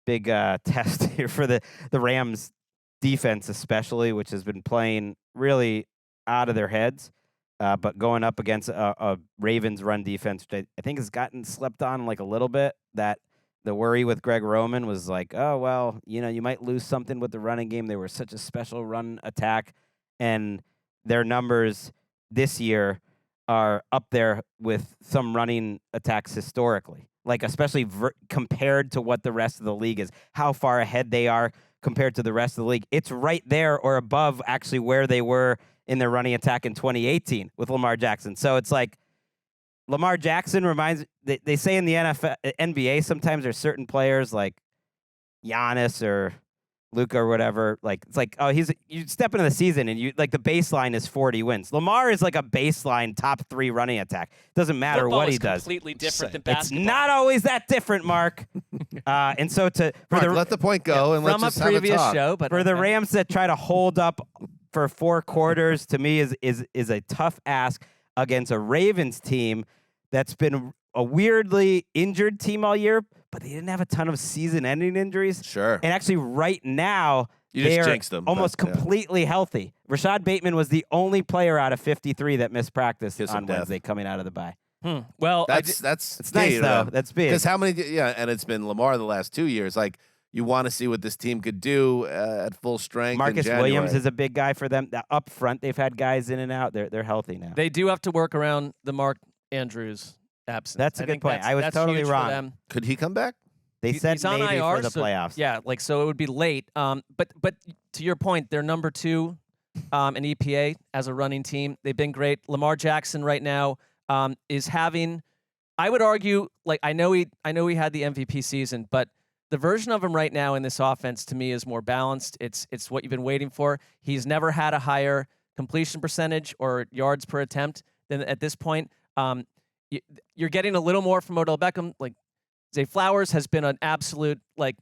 Big test here for the Rams defense, especially, which has been playing really out of their heads. But going up against a Ravens run defense, which I think has gotten slept on like a little bit, that the worry with Gregg Roman was like, oh, well, you might lose something with the running game. They were such a special run attack, and their numbers this year are up there with some running attacks historically, like especially compared to what the rest of the league is, how far ahead they are compared to the rest of the league. It's right there or above actually where they were in their running attack in 2018 with Lamar Jackson. So it's like Lamar Jackson they say in the NBA sometimes there's certain players like Giannis or Luka or whatever, like it's like, oh, you step into the season and you like the baseline is 40 wins. Lamar is like a baseline top 3 running attack. Doesn't matter Football what he is does. Completely different than It's basketball. not always that different, Mark. And so Let the point go and let's From a just have a previous talk. show, but for the okay. Rams that try to hold up for 4 quarters, to me is a tough ask against a Ravens team that's been a weirdly injured team all year, but they didn't have a ton of season-ending injuries. Sure. And actually, right now, You they just are jinxed them, almost but, yeah. completely healthy. Rashad Bateman was the only player out of 53 that missed practice Kiss of on death. Wednesday coming out of the bye. Well, That's It's nice, though. That's big. Because how many? Yeah, and it's been Lamar the last 2 years. Like you want to see what this team could do at full strength. Marcus in Williams January. is a big guy for them. Up front, they've had guys in and out. They're healthy now. they do have to work around the Mark Andrews absence. That's a I good think point. I was that's totally huge for wrong. them. Could he come back? They said He's on maybe IR, for the so- playoffs. Yeah, like so it would be late. But to your point, they're number 2 in EPA as a running team. They've been great. Lamar Jackson right now is having, I would argue, like I know he had the MVP season, but the version of him right now in this offense to me is more balanced. It's what you've been waiting for. He's never had a higher completion percentage or yards per attempt than at this point. You're getting a little more from Odell Beckham. Like Zay Flowers has been an absolute like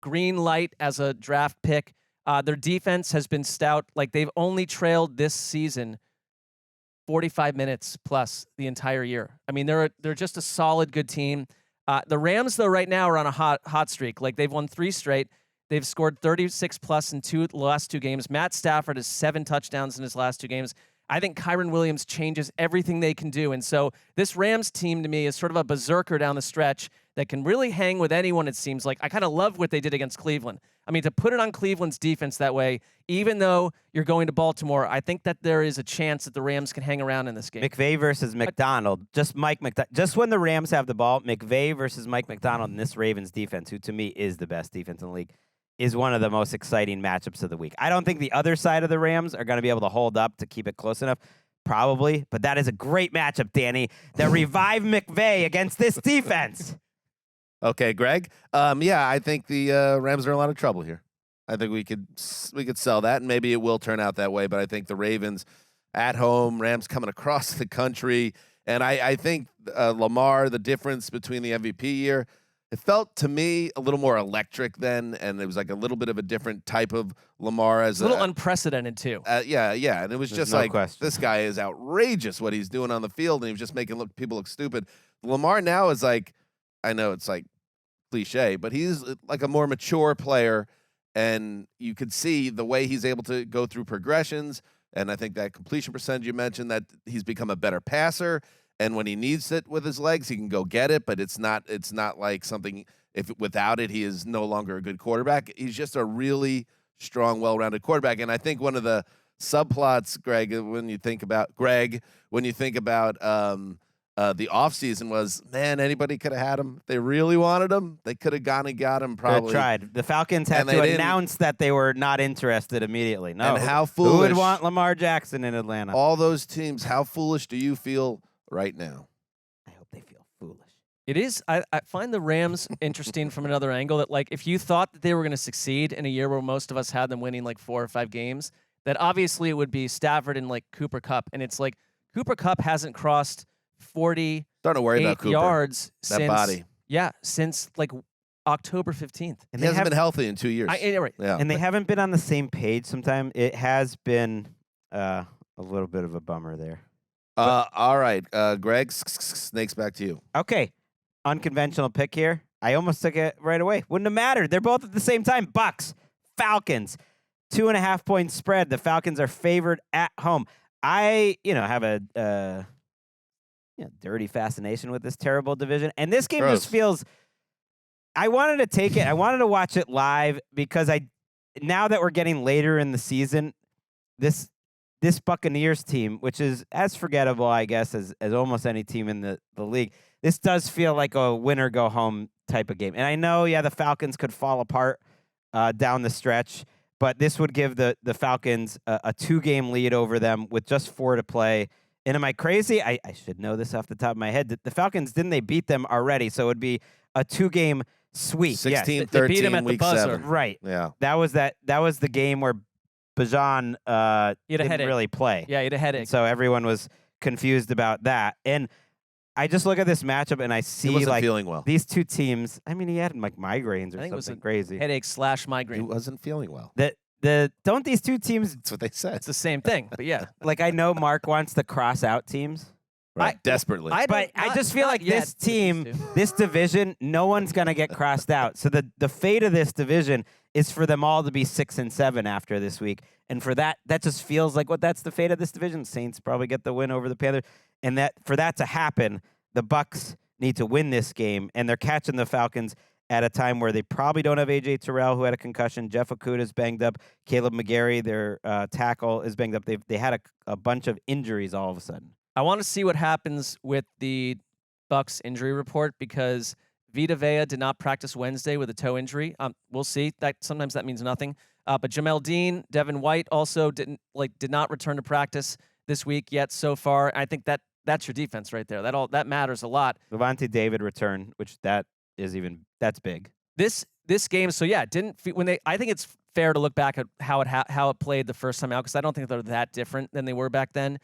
green light as a draft pick. Their defense has been stout. Like they've only trailed this season 45 minutes plus the entire year. I mean, they're just a solid, good team. The Rams, though, right now are on a hot streak. Like they've won 3 straight. They've scored 36 plus in the last 2 games. Matt Stafford has 7 touchdowns in his last 2 games. I think Kyron Williams changes everything they can do. And so this Rams team to me is sort of a berserker down the stretch that can really hang with anyone, it seems like. I kind of love what they did against Cleveland. I mean, to put it on Cleveland's defense that way, even though you're going to Baltimore, I think that there is a chance that the Rams can hang around in this game. McVay versus McDonald. Just when the Rams have the ball, McVay versus Mike McDonald in this Ravens defense, who to me is the best defense in the league, is one of the most exciting matchups of the week. I don't think the other side of the Rams are going to be able to hold up to keep it close enough. Probably, but that is a great matchup, Danny. The revive McVay against this defense. Okay, Greg. Yeah, I think the Rams are in a lot of trouble here. I think we could sell that, and maybe it will turn out that way. But I think the Ravens at home, Rams coming across the country, and I think Lamar, the difference between the MVP year, it felt to me a little more electric then, and it was like a little bit of a different type of Lamar as It's a little unprecedented, too. yeah, and it was There's just no like question. this guy is outrageous what he's doing on the field, and he was just making people look stupid. Lamar now is like, I know it's like cliche, but he's like a more mature player, and you could see the way he's able to go through progressions. And I think that completion percentage you mentioned, that he's become a better passer. And when he needs it with his legs, he can go get it. But it's not like something, if without it, he is no longer a good quarterback. He's just a really strong, well-rounded quarterback. And I think one of the subplots, Greg, when you think about the offseason was, man, anybody could have had him. If they really wanted him, they could have gone and got him probably. They tried. The Falcons had And to they didn't. announce that they were not interested immediately. No. And how Who would foolish. want Lamar Jackson in Atlanta? All those teams, how foolish do you feel right now? I hope they feel foolish. It is. I find the Rams interesting from another angle, that like if you thought that they were going to succeed in a year where most of us had them winning like 4 or 5 games, that obviously it would be Stafford and like Cooper Kupp. And it's like Cooper Kupp hasn't crossed 40 Starting to worry about Cooper. yards That since body. Yeah, since like October 15th. And He hasn't been healthy in 2 years. Right. Yeah. And they haven't been on the same page sometimes. It has been A little bit of a bummer there. All right, Greg, snakes back to you. Okay, unconventional pick here. I almost took it right away. Wouldn't have mattered. They're both at the same time. Bucks, Falcons, 2.5 point spread. The Falcons are favored at home. I, have a dirty fascination with this terrible division, and this game Gross. just feels. I wanted to take it. I wanted to watch it live because now that we're getting later in the season, this Buccaneers team, which is as forgettable, I guess, as almost any team in the league, this does feel like a win or go home type of game. And I know, the Falcons could fall apart down the stretch, but this would give the Falcons a 2-game lead over them with just 4 to play. And am I crazy? I should know this off the top of my head. The Falcons, didn't they beat them already? So it would be a 2-game sweep. 16-13, they beat him at the week buzzer. 7. Right. Yeah. That was the game where Bajan didn't headache. really play. Yeah, he had a headache. So everyone was confused about that. And I just look at this matchup and I He see wasn't feeling well. these two teams. I mean, he had migraines or I think it was something a crazy. Headache / He migraine. wasn't feeling well. Don't these two teams, That's what they said. It's the same thing, but yeah. like, I know Mark wants to cross out teams, Right. Desperately. but I just feel like this team, this division, no one's going to get crossed out. So the fate of this division is for them all to be 6-7 after this week. And for that just feels like that's the fate of this division. Saints probably get the win over the Panthers. And that for that to happen, the Bucks need to win this game. And they're catching the Falcons at a time where they probably don't have A.J. Terrell, who had a concussion. Jeff Okuda's banged up. Caleb McGarry, their tackle, is banged up. They had a bunch of injuries all of a sudden. I want to see what happens with the Bucks injury report because Vita Vea did not practice Wednesday with a toe injury. We'll see. Sometimes that means nothing. But Jamel Dean, Devin White also did not return to practice this week yet so far. I think that's your defense right there. That matters a lot. Levante David returned, which that's big. This game, so yeah, I think it's fair to look back at how it played the first time out because I don't think they're that different than they were back then.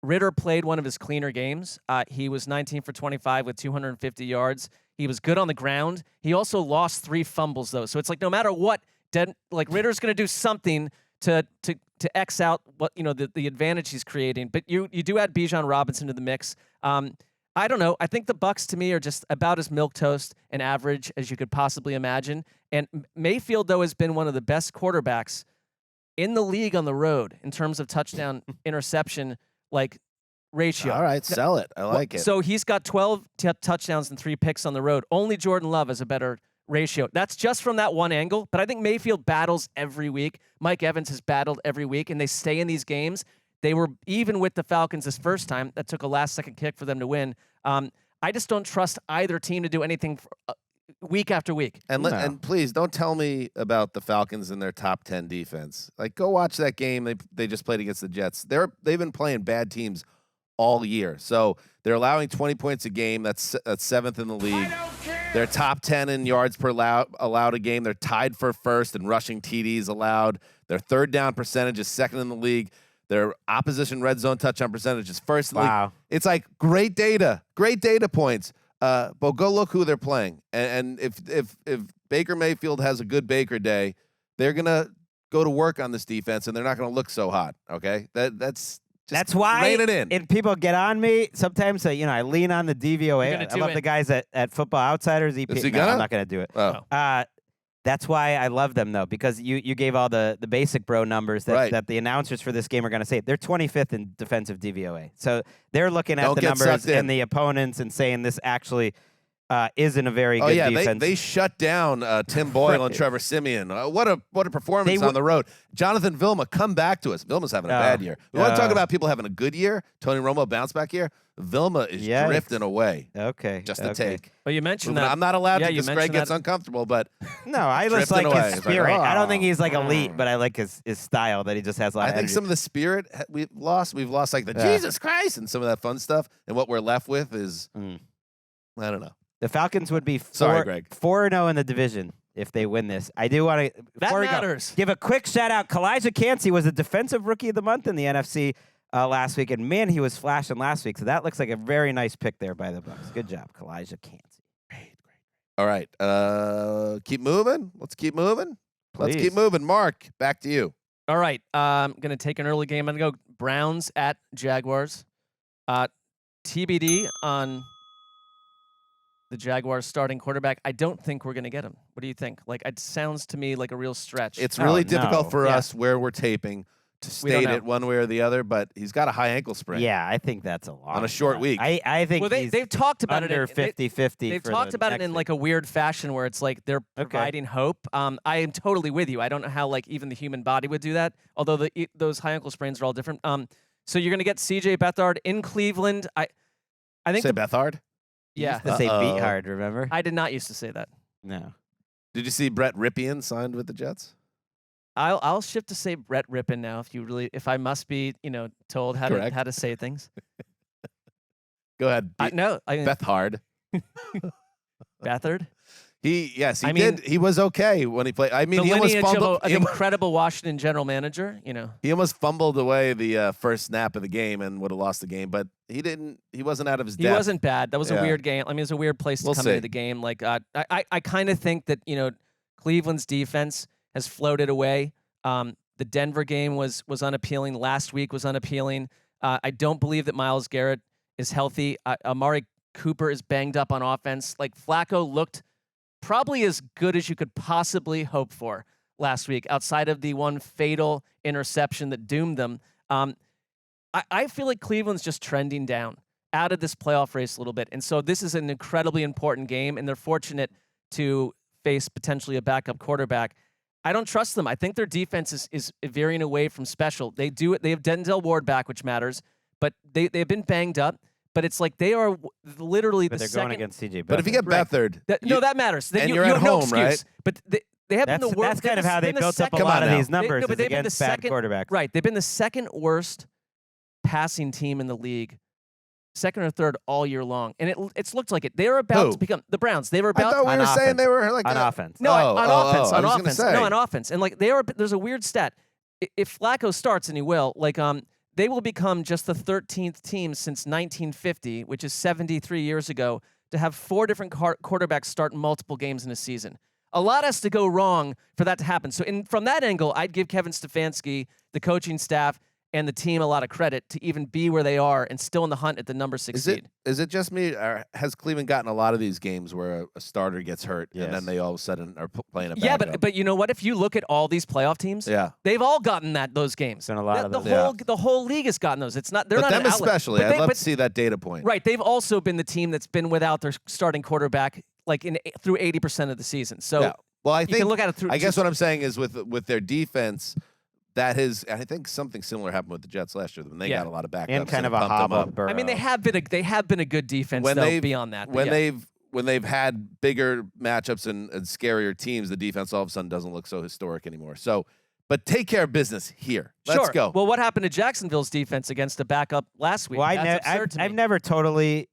Ritter played one of his cleaner games. He was 19 for 25 with 250 yards. He was good on the ground. He also lost 3 fumbles though, so it's like no matter what, Ritter's going to do something to X out what the advantage he's creating. But you do add Bijan Robinson to the mix. I don't know. I think the Bucks to me are just about as milquetoast and average as you could possibly imagine. And Mayfield though has been one of the best quarterbacks in the league on the road in terms of touchdown interception ratio. All right, sell it. I like it. So he's got 12 touchdowns and 3 picks on the road. Only Jordan Love has a better ratio. That's just from that one angle. But I think Mayfield battles every week. Mike Evans has battled every week, and they stay in these games. They were even with the Falcons this first time. That took a last-second kick for them to win. I just don't trust either team to do anything week after week. And please don't tell me about the Falcons and their top 10 defense. Go watch that game they just played against the Jets. They've been playing bad teams all year. So they're allowing 20 points a game. That's 7th in the league. They're top 10 in yards per allowed a game. They're tied for first in rushing TDs allowed. Their third down percentage is 2nd in the league. Their opposition red zone touchdown percentage is 1st in the league. It's great data points. But go look who they're playing. And if Baker Mayfield has a good Baker day, they're gonna go to work on this defense, and they're not gonna look so hot. Okay, that's why. Rein it in. And people get on me sometimes. I lean on the DVOA. I love the guys at Football Outsiders. Is he gonna? I'm not gonna do it. Oh. That's why I love them though, because you gave all the basic bro numbers that the announcers for this game are going to say. They're 25th in defensive DVOA, so they're looking at the numbers and the opponents and saying this actually isn't a very good defense. They shut down Tim Boyle and Trevor Siemian. What a performance on the road. Jonathan Vilma, come back to us. Vilma's having a bad year. We want to talk about people having a good year. Tony Romo bounce back year. Vilma is drifting away. Okay. Just a take. But you mentioned that. I'm not allowed to because Greg gets uncomforul, but no, I just like his spirit. I don't think he's elite, but I like his style that he just has a lot of I think energy. some of the spirit we've lost the Jesus Christ and some of that fun stuff, and what we're left with is I don't know. The Falcons would be 4-0 in the division if they win this. I do want to that matters. Give a quick shout out. Kalijah Kancey was a defensive rookie of the month in the NFC last week, and man, he was flashing last week. So that looks like a very nice pick there by the Bucks. Good job, Kalijah Kancey. Great. All right, keep moving. Let's keep moving. Please. Let's keep moving. Mark, back to you. All right. I'm going to take an early game. I'm going to go Browns at Jaguars. TBD on the Jaguars starting quarterback. I don't think we're going to get him. What do you think? Like, it sounds to me like a real stretch. It's really difficult no. for Yeah. us where we're taping to We don't state know. it one way or the other, but he's got a high ankle sprain. Yeah, I think that's a lot. On a short week. I think well, he's they've talked about under it. 50-50. They've talked about it in like a weird fashion where it's like they're providing hope. I am totally with you. I don't know how like even the human body would do that. Although those high ankle sprains are all different. So you're gonna get CJ Beathard in Cleveland. I think Say Bethard? yeah. to say Uh-oh. beat hard, remember? I did not used to say that. No. Did you see Brett Ripien signed with the Jets? I'll shift to say Brett Rippin now if I must be told how Correct. to say things. Go ahead. No, I mean, Bethard. Beathard. He I mean, did. He was okay when he played. I mean, The he almost lineage of fumbled. an incredible Washington general manager. He almost fumbled away the first snap of the game and would have lost the game, but he didn't. He wasn't out of his He depth. wasn't bad. That was a Yeah. weird game. I mean, it was a weird place to We'll come see. into the game. Like, I kind of think that Cleveland's defense has floated away. The Denver game was unappealing. Last week was unappealing. I don't believe that Myles Garrett is healthy. Amari Cooper is banged up on offense. Like Flacco looked probably as good as you could possibly hope for last week, outside of the one fatal interception that doomed them. I feel like Cleveland's just trending down out of this playoff race a little bit. And so this is an incredibly important game, and they're fortunate to face potentially a backup quarterback. I don't trust them. I think their defense is veering away from special. They do it. They have Denzel Ward back, which matters, but they've been banged up. But it's like they are literally But the they're second. going against CJ. But if you get Right. Bethard, No, that matters. Then and you you're you at have no home, excuse. right? But they have been the worst. That's kind of how they built up a Come lot on of now. these numbers but is they've been the against bad second- quarterbacks. Right. They've been the second worst passing team in the league, second or third all year long, and it's looked like it. They were about Who? to become the Browns. They were I about thought we on were saying offense. they were like On a- offense. no Oh, on oh, offense, oh, I on was gonna offense, say. no on offense, and like there's a weird stat. If Flacco starts, and he will, they will become just the 13th team since 1950, which is 73 years ago, to have 4 different quarterbacks start multiple games in a season. A lot has to go wrong for that to happen. So from that angle, I'd give Kevin Stefanski, the coaching staff, and the team a lot of credit to even be where they are and still in the hunt at the number 6 seed. Is it just me, or has Cleveland gotten a lot of these games where a starter gets hurt and Yes. then they all of a sudden are playing a Yeah, backup? but you know what? If you look at all these playoff teams, Yeah. they've all gotten those games. Been a lot of the those. whole the whole league has gotten those. It's not they're But not them an outlier. especially, But I'd they- love but- to see that data point. Right, they've also been the team that's been without their starting quarterback through 80% of the season. So Yeah. Well, I you think can look at it through. I guess what I'm saying is with their defense, I think something similar happened with the Jets last year when they Yeah. got a lot of backups And kind of a pumped them hob up. up Burrow. I mean, they have been a good defense When though. they've- Beyond that, but When yeah. they've had bigger matchups and scarier teams, the defense all of a sudden doesn't look so historic anymore. So, but take care of business here. Let's Sure. go. Well, what happened to Jacksonville's defense against a backup last week? Well, That's absurd to me. I've never totally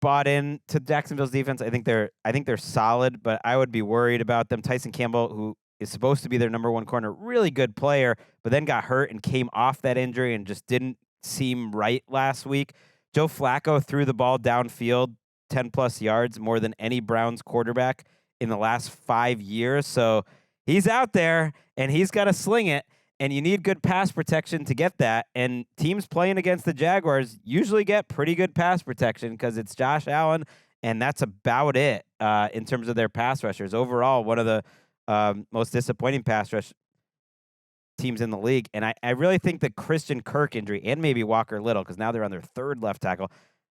bought in to Jacksonville's defense. I think they're solid, but I would be worried about them. Tyson Campbell, who is supposed to be their number 1 corner, really good player, but then got hurt and came off that injury and just didn't seem right last week. Joe Flacco threw the ball downfield 10+ yards more than any Browns quarterback in the last 5 years. So he's out there and he's got to sling it. And you need good pass protection to get that. And teams playing against the Jaguars usually get pretty good pass protection because it's Josh Allen, and that's about it in terms of their pass rushers. Overall, one of the most disappointing pass rush teams in the league. And I really think the Christian Kirk injury and maybe Walker Little, because now they're on their 3rd left tackle,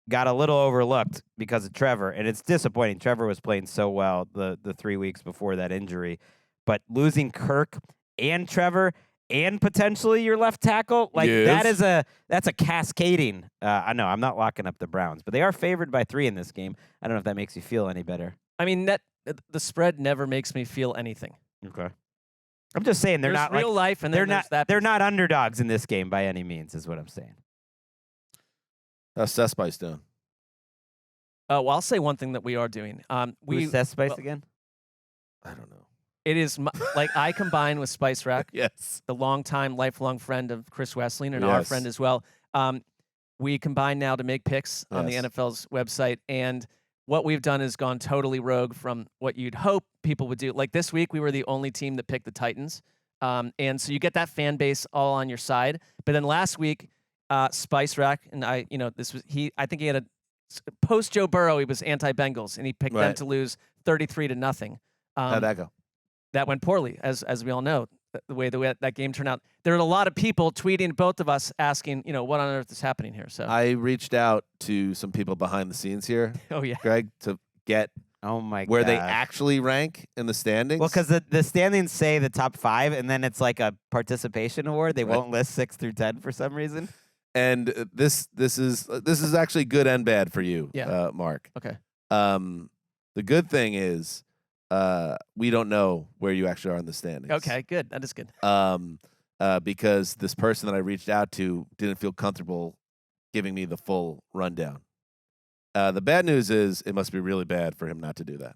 got a little overlooked because of Trevor. And it's disappointing. Trevor was playing so well the 3 weeks before that injury. But losing Kirk and Trevor and potentially your left tackle, Yes. that's a cascading. I know I'm not locking up the Browns, but they are favored by 3 in this game. I don't know if that makes you feel any better. I mean, the spread never makes me feel anything. Okay. I'm just saying they're There's not real life, and they're then there's not that. they're not underdogs in this game by any means, is what I'm saying. How's Seth doing? Well, I'll say one thing that we are doing. Who's Seth Spice well- again? I don't know. It is like I combine with Spice Rack, Yes. the longtime, lifelong friend of Chris Wessling and our Yes. friend as well. We combine now to make picks on the Yes. NFL's website, and what we've done is gone totally rogue from what you'd hope people would do. Like this week, we were the only team that picked the Titans. And so you get that fan base all on your side. But then last week, Spice Rack, and I think he had a post Joe Burrow, he was anti-Bengals, and he picked them to lose 33-0. How'd that go? That went poorly, as we all know, the way that game turned out. There were a lot of people tweeting both of us asking, what on earth is happening here? So I reached out to some people behind the scenes here. Oh yeah, Greg, to get where they actually rank in the standings. Well, because the standings say the top 5, and then it's like a participation award. They won't list 6 through 10 for some reason. And this is actually good and bad for you, Mark. Okay. The good thing is we don't know where you actually are in the standings. Okay, good. That is good. Because this person that I reached out to didn't feel comfortable giving me the full rundown. The bad news is it must be really bad for him not to do that.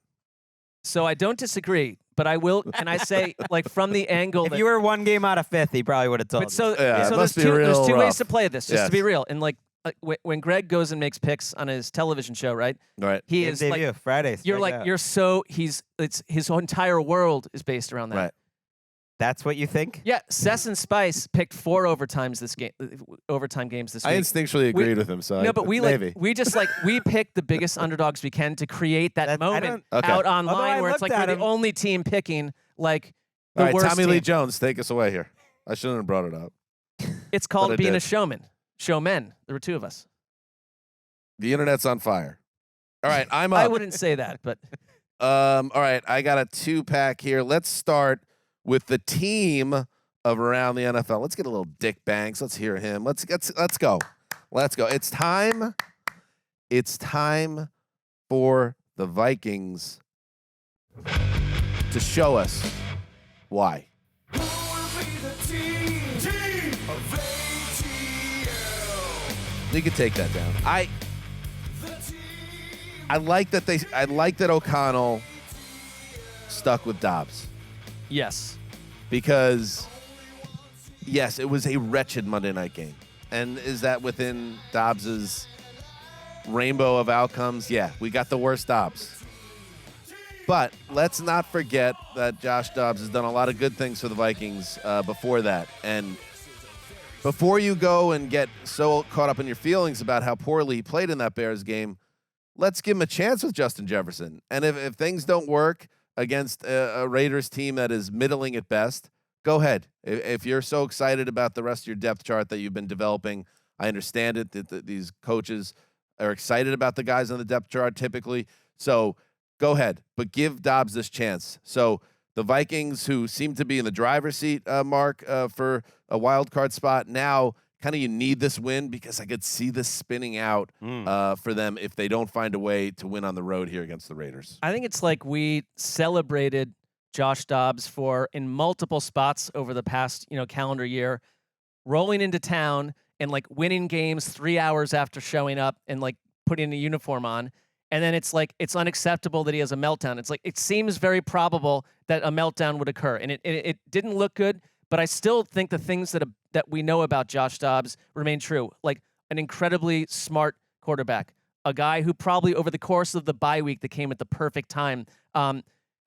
So I don't disagree, but I will. Can I say, like, from the angle if you were 1 game out of 5th, he probably would have told. But so, yeah, so there's two rough. ways to play this, just to be real. And like when Greg goes and makes picks on his television show, right? Right. He Game is debut, like Fridays. You're like out. you're so it's his entire world is based around that. Right. That's what you think? Yeah, Sess and Spice picked 4 overtime games this week. I instinctually agreed with him. So no, but we maybe. we pick the biggest underdogs we can to create that moment out online where it's like we're the only team picking like the All right, worst Tommy team. Lee Jones, take us away here. I shouldn't have brought it up. It's called being did. a showman. Showmen. There were 2 of us. The internet's on fire. All right, I'm up. I wouldn't say that, but all right, I got a 2-pack here. Let's start with the team of around the NFL. Let's get a little Dick Banks. Let's hear him. Let's go. Let's go. It's time. It's time for the Vikings to show us why. You can take that down. I like that O'Connell stuck with Dobbs. yes. Because, yes, it was a wretched Monday night game. And is that within Dobbs's rainbow of outcomes? Yeah, we got the worst Dobbs. But let's not forget that Josh Dobbs has done a lot of good things for the Vikings before that. And before you go and get so caught up in your feelings about how poorly he played in that Bears game, let's give him a chance with Justin Jefferson. And if things don't work against a Raiders team that is middling at best, go ahead. If you're so excited about the rest of your depth chart that you've been developing, I understand it that these coaches are excited about the guys on the depth chart typically. So go ahead, but give Dobbs this chance. So the Vikings, who seem to be in the driver's seat, Mark, for a wild card spot, now kind of you need this win because I could see this spinning out for them if they don't find a way to win on the road here against the Raiders. I think it's like we celebrated Josh Dobbs in multiple spots over the past, calendar year, rolling into town and like winning games 3 hours after showing up and like putting a uniform on. And then it's like, it's unacceptable that he has a meltdown. It's like, it seems very probable that a meltdown would occur. And it didn't look good, but I still think the things that we know about Josh Dobbs remain true. Like an incredibly smart quarterback, a guy who probably over the course of the bye week that came at the perfect time,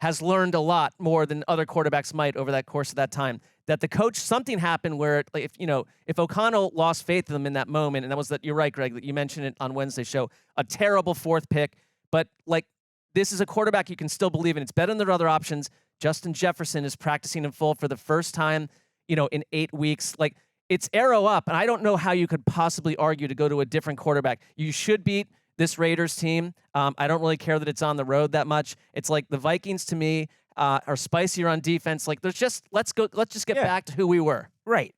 has learned a lot more than other quarterbacks might over that course of that time. That the coach, something happened where, if O'Connell lost faith in them in that moment, and that was that, you're right, Greg, that you mentioned it on Wednesday's show, a terrible 4th pick, but like this is a quarterback you can still believe in. It's better than their other options. Justin Jefferson is practicing in full for the first time, in 8 weeks. Like it's arrow up, and I don't know how you could possibly argue to go to a different quarterback. You should beat this Raiders team. I don't really care that it's on the road that much. It's like the Vikings to me are spicier on defense. Like let's just get back to who we were. Right.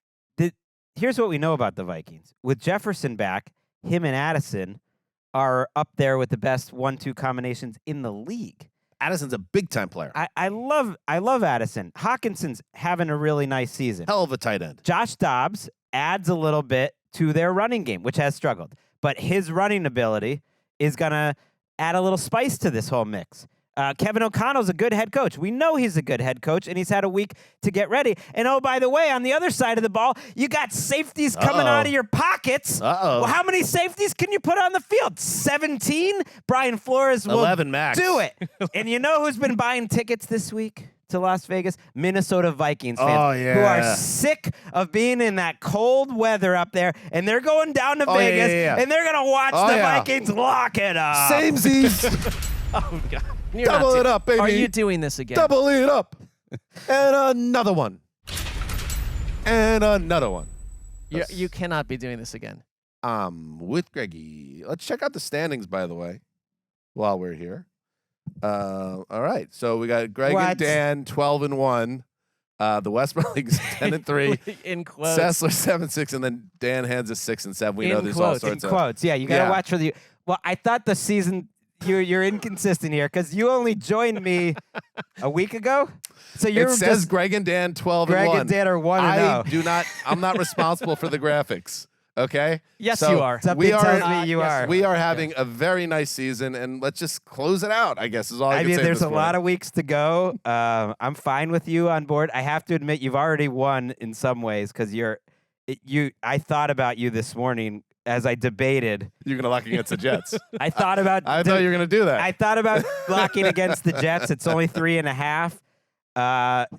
Here's what we know about the Vikings. With Jefferson back, him and Addison are up there with the best 1-2 combinations in the league. Addison's a big-time player. I love Addison. Hawkinson's having a really nice season. Hell of a tight end. Josh Dobbs adds a little bit to their running game, which has struggled. But his running ability is going to add a little spice to this whole mix. Kevin O'Connell's a good head coach. We know he's a good head coach, and he's had a week to get ready. And, oh, by the way, on the other side of the ball, you got safeties coming out of your pockets. Uh-oh. Well, how many safeties can you put on the field? 17? Brian Flores will 11 max. do it. And you know who's been buying tickets this week? to Las Vegas? Minnesota Vikings fans Oh, who yeah. are sick of being in that cold weather up there, and they're going down to Vegas, and they're going to watch the Vikings lock it up. Samesies. Oh God! Double it up, baby. Are you doing this again? Double it up. And another one. And another one. You cannot be doing this again. With Greggy. Let's check out the standings, by the way, while we're here. All right. So we got Greg and Dan 12-1. The Westbrook League's 10-3. In quotes. Sessler 7-6, and then Dan Hanzus 6-7. We know In there's quotes. all sorts In of quotes. Yeah, you got to watch for the. Well, I thought the season. You're inconsistent here because you only joined me a week ago. So you're It says Greg and Dan 12-1. Greg and Dan are 1-0. I'm not responsible for the graphics. Okay? Yes, So you are. Something tells me you are. We are having a very nice season, and let's just close it out, I guess, is all I can mean, say. there's a lot of weeks to go. I'm fine with you on board. I have to admit, you've already won in some ways because I thought about you this morning as I debated. You're going to lock against the Jets. I thought about. I thought you were going to do that. I thought about blocking against the Jets. It's only 3.5.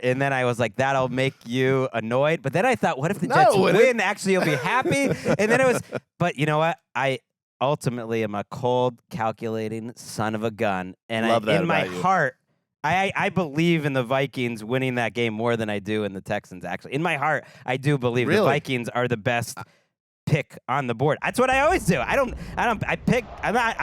And then I was like, that'll make you annoyed. But then I thought, what if the Jets win? Actually, you'll be happy. And then it was, but you know what? I ultimately am a cold, calculating son of a gun. And in my heart, I believe in the Vikings winning that game more than I do in the Texans, actually. In my heart, I do believe the Vikings are the best pick on the board. That's what I always do. I'm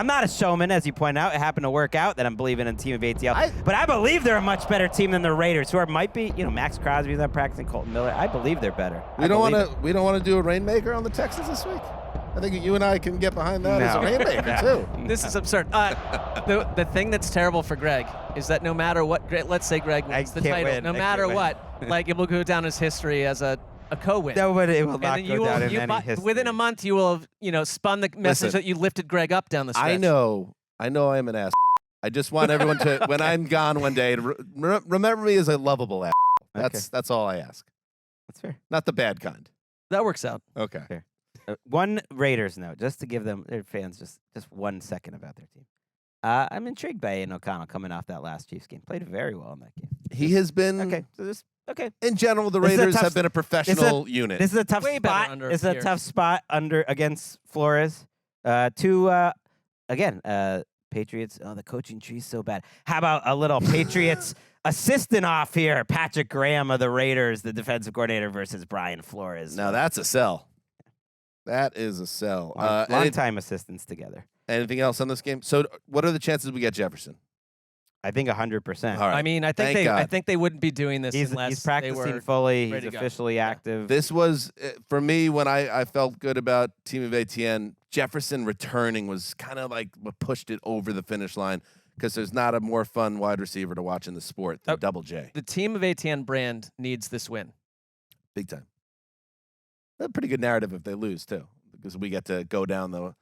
not a showman, as you point out. It happened to work out that I'm believing in a team of ATL. But I believe they're a much better team than the Raiders, who might be, Max Crosby's not practicing, Colton Miller. I believe they're better. We don't want to do a rainmaker on the Texans this week. I think you and I can get behind that as a rainmaker too. This is absurd. The thing that's terrible for Greg is that no matter what, let's say Greg wins the title, no matter what, like it will go down as history as a co-win. No, but it will not go down in any history. Within a month, you will have, spun the message that you lifted Greg up down the stretch. I know I am an ass. I just want everyone to, when I'm gone one day, to remember me as a lovable ass. That's all I ask. That's fair. Not the bad kind. That works out. Okay. Fair. One Raiders note, just to give their fans just 1 second about their team. I'm intrigued by Aiden O'Connell coming off that last Chiefs game. Played very well in that game. He has been. Okay. In general, the Raiders have been a professional unit. This is a tough spot. This is a tough spot against Flores. Patriots. Oh, the coaching tree's so bad. How about a little Patriots assistant off here? Patrick Graham of the Raiders, the defensive coordinator, versus Brian Flores. Now that's a sell. That is a sell. Long time assistants together. Anything else on this game? So, what are the chances we get Jefferson? I think 100%. All right. I mean, I think they wouldn't be doing this unless he's practicing fully. He's officially active. This was for me when I felt good about Team of ATN. Jefferson returning was kind of like what pushed it over the finish line because there's not a more fun wide receiver to watch in the sport than Double J. The Team of ATN brand needs this win. Big time. A pretty good narrative if they lose too, because we get to go down the.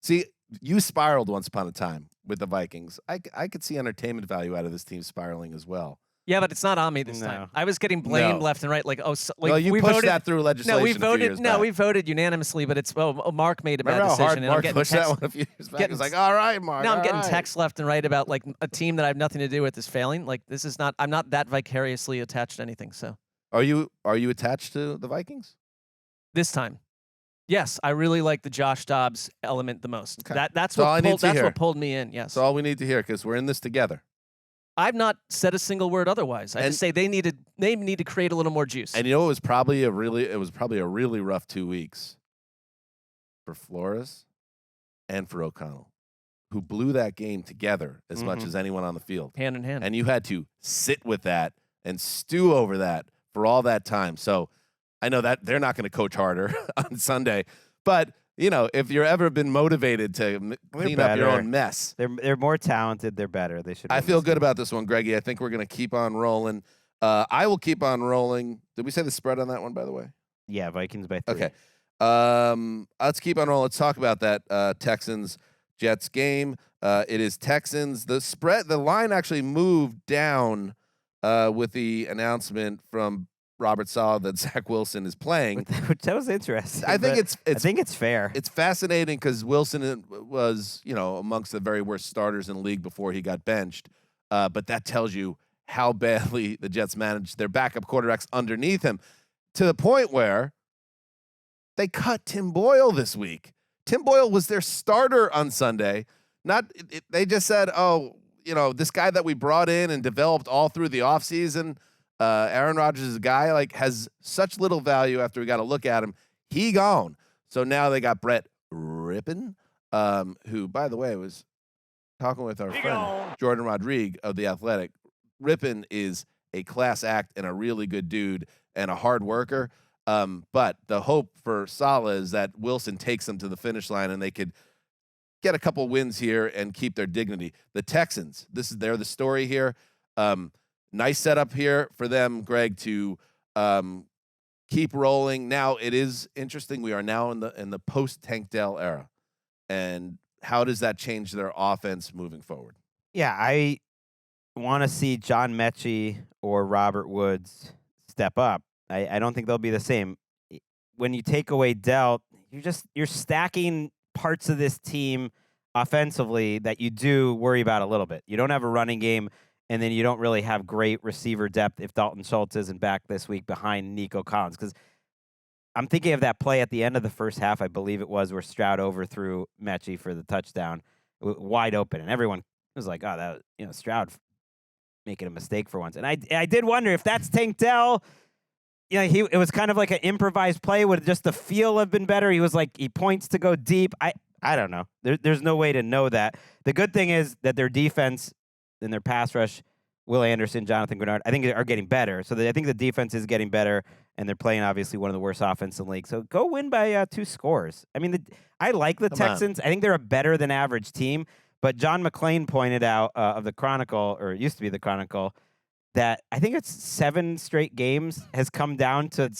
See, you spiraled once upon a time with the Vikings. I could see entertainment value out of this team spiraling as well. Yeah, but it's not on me this time. I was getting blamed left and right. Like, you pushed that through legislation. We voted unanimously, but it's Marc made a bad decision. Remember how hard Marc pushed that one a few years back? It was like, all right, Marc. Now I'm getting texts left and right about like a team that I have nothing to do with is failing. Like this is not. I'm not that vicariously attached to anything. So. Are you attached to the Vikings? This time. Yes, I really like the Josh Dobbs element the most. Okay. That's what pulled me in. Yes. That's all we need to hear because we're in this together. I've not said a single word otherwise. I just say they need to create a little more juice. And it was probably a really rough 2 weeks for Flores and for O'Connell, who blew that game together as much as anyone on the field. Hand in hand. And you had to sit with that and stew over that for all that time. So I know that they're not going to coach harder on Sunday, but if you're ever been motivated to clean up your own mess, they're more talented. They're better. They should. I feel good about this one, Greggy. I think we're going to keep on rolling. I will keep on rolling. Did we say the spread on that one, by the way? Yeah, Vikings by 3. Okay. Let's keep on rolling. Let's talk about that Texans-Jets game. It is Texans. The line actually moved down with the announcement from Robert Saleh that Zach Wilson is playing. Which that was interesting. I think it's fair. It's fascinating because Wilson was, amongst the very worst starters in the league before he got benched. But that tells you how badly the Jets managed their backup quarterbacks underneath him, to the point where they cut Tim Boyle this week. Tim Boyle was their starter on Sunday. They just said, oh, this guy that we brought in and developed all through the offseason, Aaron Rodgers is a guy like has such little value after we got to look at him. He gone. So now they got Brett Rippon, who, by the way, was talking with our friend Jordan Rodrigue of The Athletic. Rippon is a class act and a really good dude and a hard worker. But the hope for Saleh is that Wilson takes them to the finish line and they could get a couple wins here and keep their dignity. The Texans, they're the story here. Nice setup here for them, Greg, to keep rolling. Now it is interesting. We are now in the post Tank Dell era, and how does that change their offense moving forward? Yeah, I want to see John Mechie or Robert Woods step up. I don't think they'll be the same. When you take away Dell, you're stacking parts of this team offensively that you do worry about a little bit. You don't have a running game, and then you don't really have great receiver depth if Dalton Schultz isn't back this week behind Nico Collins. Because I'm thinking of that play at the end of the first half, I believe it was, where Stroud overthrew Mechie for the touchdown, wide open, and everyone was like, "Oh, that Stroud making a mistake for once." And I did wonder if that's Tank Dell. It was kind of like an improvised play. Would just the feel have been better? He was like, he points to go deep. I don't know. There's no way to know that. The good thing is that their defense and their pass rush, Will Anderson, Jonathan Grenard, I think are getting better. So I think the defense is getting better, and they're playing obviously one of the worst offense in the league. So go win by 2 scores. I mean, I like the Texans. I think they're a better than average team. But John McClain pointed out of the Chronicle, or it used to be the Chronicle, that I think it's 7 straight games has come down to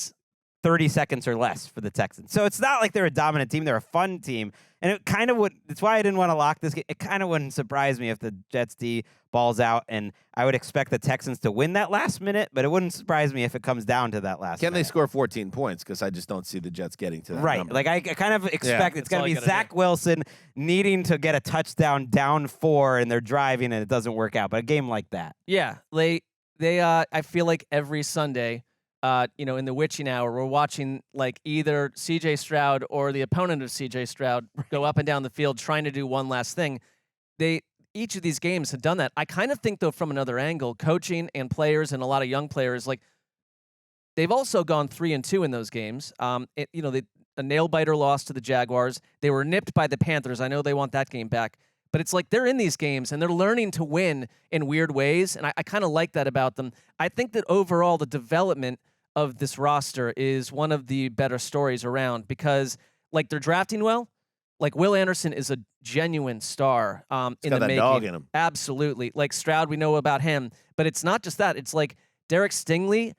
30 seconds or less for the Texans. So it's not like they're a dominant team. They're a fun team. And it kind of would, that's why I didn't want to lock this game. It kind of wouldn't surprise me if the Jets D balls out, and I would expect the Texans to win that last minute, but it wouldn't surprise me if it comes down to that last minute. Can they score 14 points? Because I just don't see the Jets getting to that number. Like I kind of expect it's going to be Zach Wilson needing to get a touchdown down 4, and they're driving and it doesn't work out. But a game like that. Yeah, They I feel like every Sunday, in the witching hour, we're watching like either CJ Stroud or the opponent of CJ Stroud go up and down the field trying to do one last thing. Each of these games have done that. I kind of think, though, from another angle, coaching and players and a lot of young players, like they've also gone 3-2 in those games. A nail biter loss to the Jaguars. They were nipped by the Panthers. I know they want that game back. But it's like they're in these games, and they're learning to win in weird ways, and I kind of like that about them. I think that overall the development of this roster is one of the better stories around because, like, they're drafting well. Like, Will Anderson is a genuine star in the making. Dog in him. Absolutely. Like, Stroud, we know about him. But it's not just that. It's like Derek Stingley,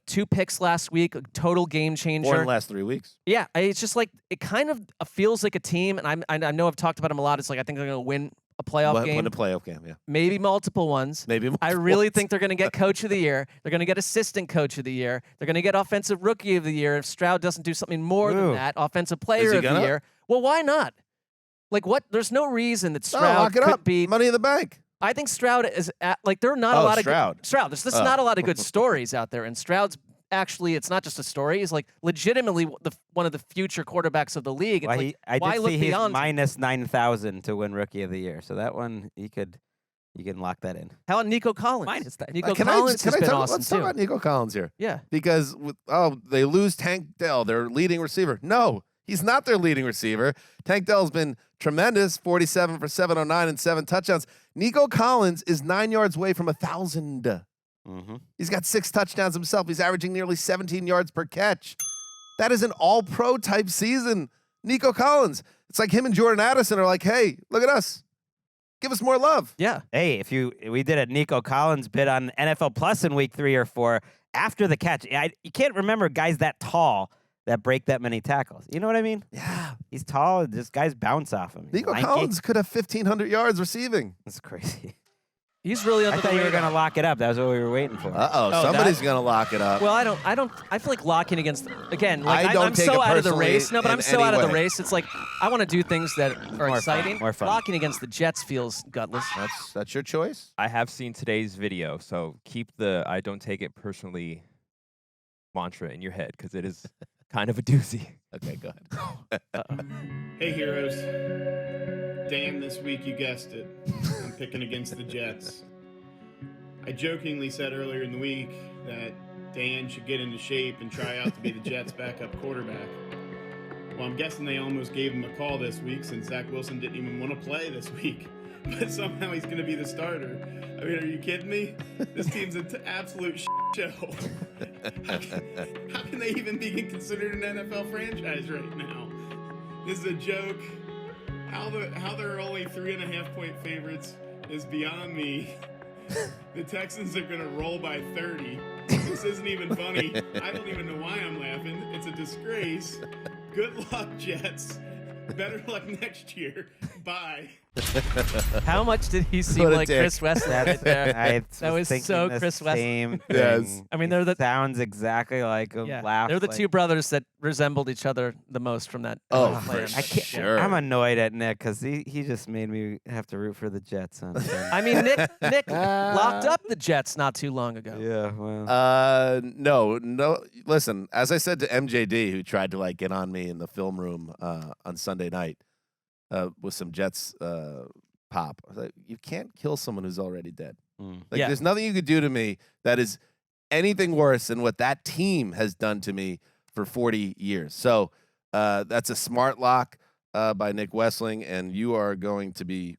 2 picks last week, a total game changer. 4 in the last 3 weeks. Yeah, it's just like it kind of feels like a team, and I know I've talked about them a lot. It's like I think they're going to win a playoff game. Win a playoff game, yeah. Maybe multiple ones. I really think they're going to get Coach of the Year. They're going to get Assistant Coach of the Year. They're going to get Offensive Rookie of the Year if Stroud doesn't do something more than that. Offensive Player of the Year. Well, why not? Like what? There's no reason that Stroud could be Money in the Bank. I think Stroud is there are not a lot of Stroud. There's just not a lot of good stories out there, and Stroud's. Actually, it's not just a story. He's like legitimately one of the future quarterbacks of the league. Well, like, I why did look see beyond? He's minus 9,000 to win Rookie of the Year. So that one, you can lock that in. How about Nico Collins? Minus that. Nico Collins has been awesome Let's talk about Nico Collins here. Yeah. Because they lose Tank Dell, their leading receiver. No, he's not their leading receiver. Tank Dell's been tremendous, 47 for 709 and 7 touchdowns. Nico Collins is 9 yards away from 1,000. Mm-hmm. He's got 6 touchdowns himself. He's averaging nearly 17 yards per catch. That is an all-pro type season. Nico Collins. It's like him and Jordan Addison are like, hey, look at us. Give us more love. Yeah. Hey, we did a Nico Collins bid on NFL Plus in week 3 or 4 after the catch. You can't remember guys that tall that break that many tackles. You know what I mean? Yeah. He's tall. Just guys bounce off him. Nico Collins could have 1,500 yards receiving. That's crazy. He's really under I thought the you were radar. going to lock it up. That was what we were waiting for. Somebody's going to lock it up. Well, I feel like locking against again. Like I don't I'm take so it out of the personally race. No, but in I'm so any out of the way. race. It's like I want to do things that are More exciting. fun, more fun. Locking against the Jets feels gutless. That's your choice. I have seen today's video, so keep the "I don't take it personally" mantra in your head because it is kind of a doozy. Okay, go ahead. Hey, heroes. Damn, this week you guessed it. I'm picking against the Jets. I jokingly said earlier in the week that Dan should get into shape and try out to be the Jets' backup quarterback. Well, I'm guessing they almost gave him a call this week since Zach Wilson didn't even want to play this week. But somehow he's going to be the starter. I mean, are you kidding me? This team's an absolute show. How can they even be considered an NFL franchise right now? This is a joke. How they're only 3.5-point favorites is beyond me. The Texans are going to roll by 30. This isn't even funny. I don't even know why I'm laughing. It's a disgrace. Good luck, Jets. Better luck next year. Bye. How much did he seem What a like dick. Chris Weston right there? That was thinking so the Chris Weston. same Yes. thing. I mean, they're the sounds exactly like him. yeah, Laugh they're the like, two brothers that resembled each other the most from that. Oh, player. for I can't. Sure. I'm annoyed at Nick because he just made me have to root for the Jets on Sunday. I mean, Nick locked up the Jets not too long ago. Yeah, well, No. Listen, as I said to MJD, who tried to like get on me in the film room on Sunday night with some Jets pop, I was like, you can't kill someone who's already dead. Like, Yeah. there's nothing you could do to me that is anything worse than what that team has done to me for 40 years. So that's a smart lock by Nick Wessling, and you are going to be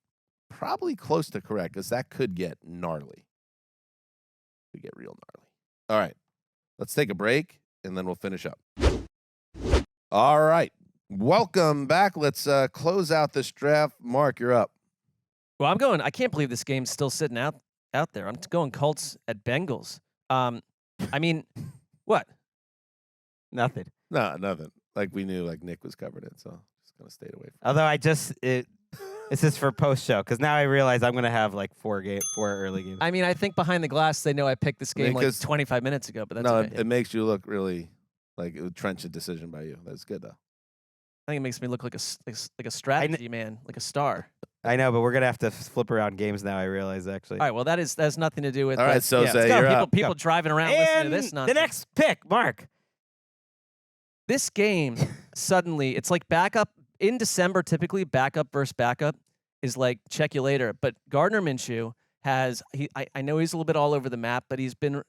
probably close to correct because that could get gnarly. Could get real gnarly. All right, let's take a break, and then we'll finish up. All right, welcome back. Let's close out this draft. Mark, you're up. Well, I can't believe this game's still sitting out there. I'm going Colts at Bengals. I mean, what? nothing. No, nothing. Like we knew, like Nick was covered it, so just gonna stay away from. Although this is for post show because now I realize I'm gonna have like four early games. I mean, I think behind the glass they know I picked this game like Because- 25 minutes ago, but that's No, okay. it makes you look really like a trenchant decision by you. That's good though. I think it makes me look like a strategy man, like a star. I know, but we're gonna have to flip around games now. I realize actually. All right, well that has nothing to do with. All right, so let's say go. you're people, up. people driving around listening And to this the nonsense. next pick, Mark. This game suddenly it's like backup in December. Typically, backup versus backup is like check you later. But Gardner Minshew has I know he's a little bit all over the map, but he's been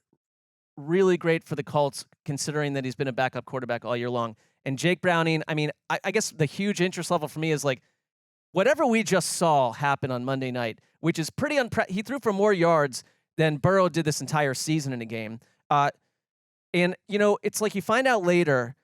really great for the Colts considering that he's been a backup quarterback all year long. And Jake Browning, I mean, I guess the huge interest level for me is like whatever we just saw happen on Monday night, which is pretty he threw for more yards than Burrow did this entire season in a game. And you know, it's like you find out later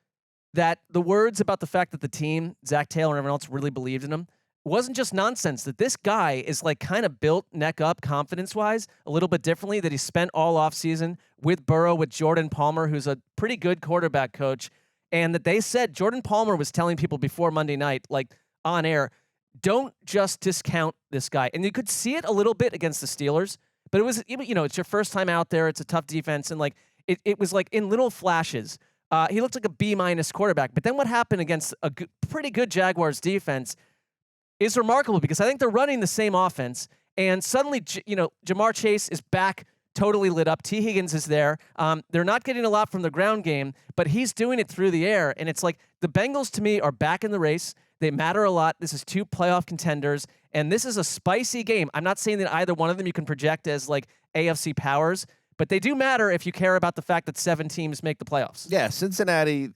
that the words about the fact that the team, Zach Taylor and everyone else really believed in him, wasn't just nonsense, that this guy is like kind of built neck up confidence-wise a little bit differently, that he spent all offseason with Burrow, with Jordan Palmer, who's a pretty good quarterback coach, and that they said Jordan Palmer was telling people before Monday night, like on air, don't just discount this guy. And you could see it a little bit against the Steelers, but it was, you know, it's your first time out there, it's a tough defense, and like it was like in little flashes. He looked like a B- quarterback. But then what happened against a pretty good Jaguars defense is remarkable because I think they're running the same offense. And suddenly, you know, Jamar Chase is back totally lit up. T. Higgins is there. They're not getting a lot from the ground game, but he's doing it through the air. And it's like the Bengals, to me, are back in the race. They matter a lot. This is two playoff contenders. And this is a spicy game. I'm not saying that either one of them you can project as like AFC powers, but they do matter if you care about the fact that 7 teams make the playoffs. Yeah, Cincinnati,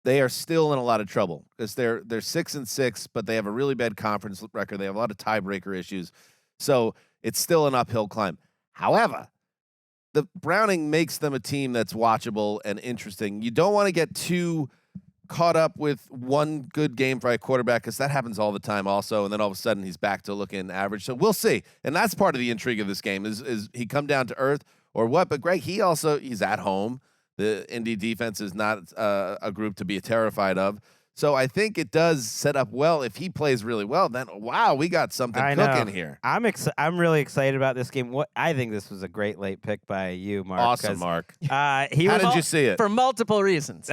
they are still in a lot of trouble because they're 6-6, but they have a really bad conference record. They have a lot of tiebreaker issues, so it's still an uphill climb. However, the Browning makes them a team that's watchable and interesting. You don't want to get too caught up with one good game for a quarterback because that happens all the time also, and then all of a sudden he's back to looking average. So we'll see. And that's part of the intrigue of this game is he come down to earth or what? But Greg, he's at home. The Indy defense is not a group to be terrified of. So I think it does set up well. If he plays really well, then wow, we got something cooking here. I'm really excited about this game. I think this was a great late pick by you, Mark. Awesome, Mark. How did you see it? For multiple reasons.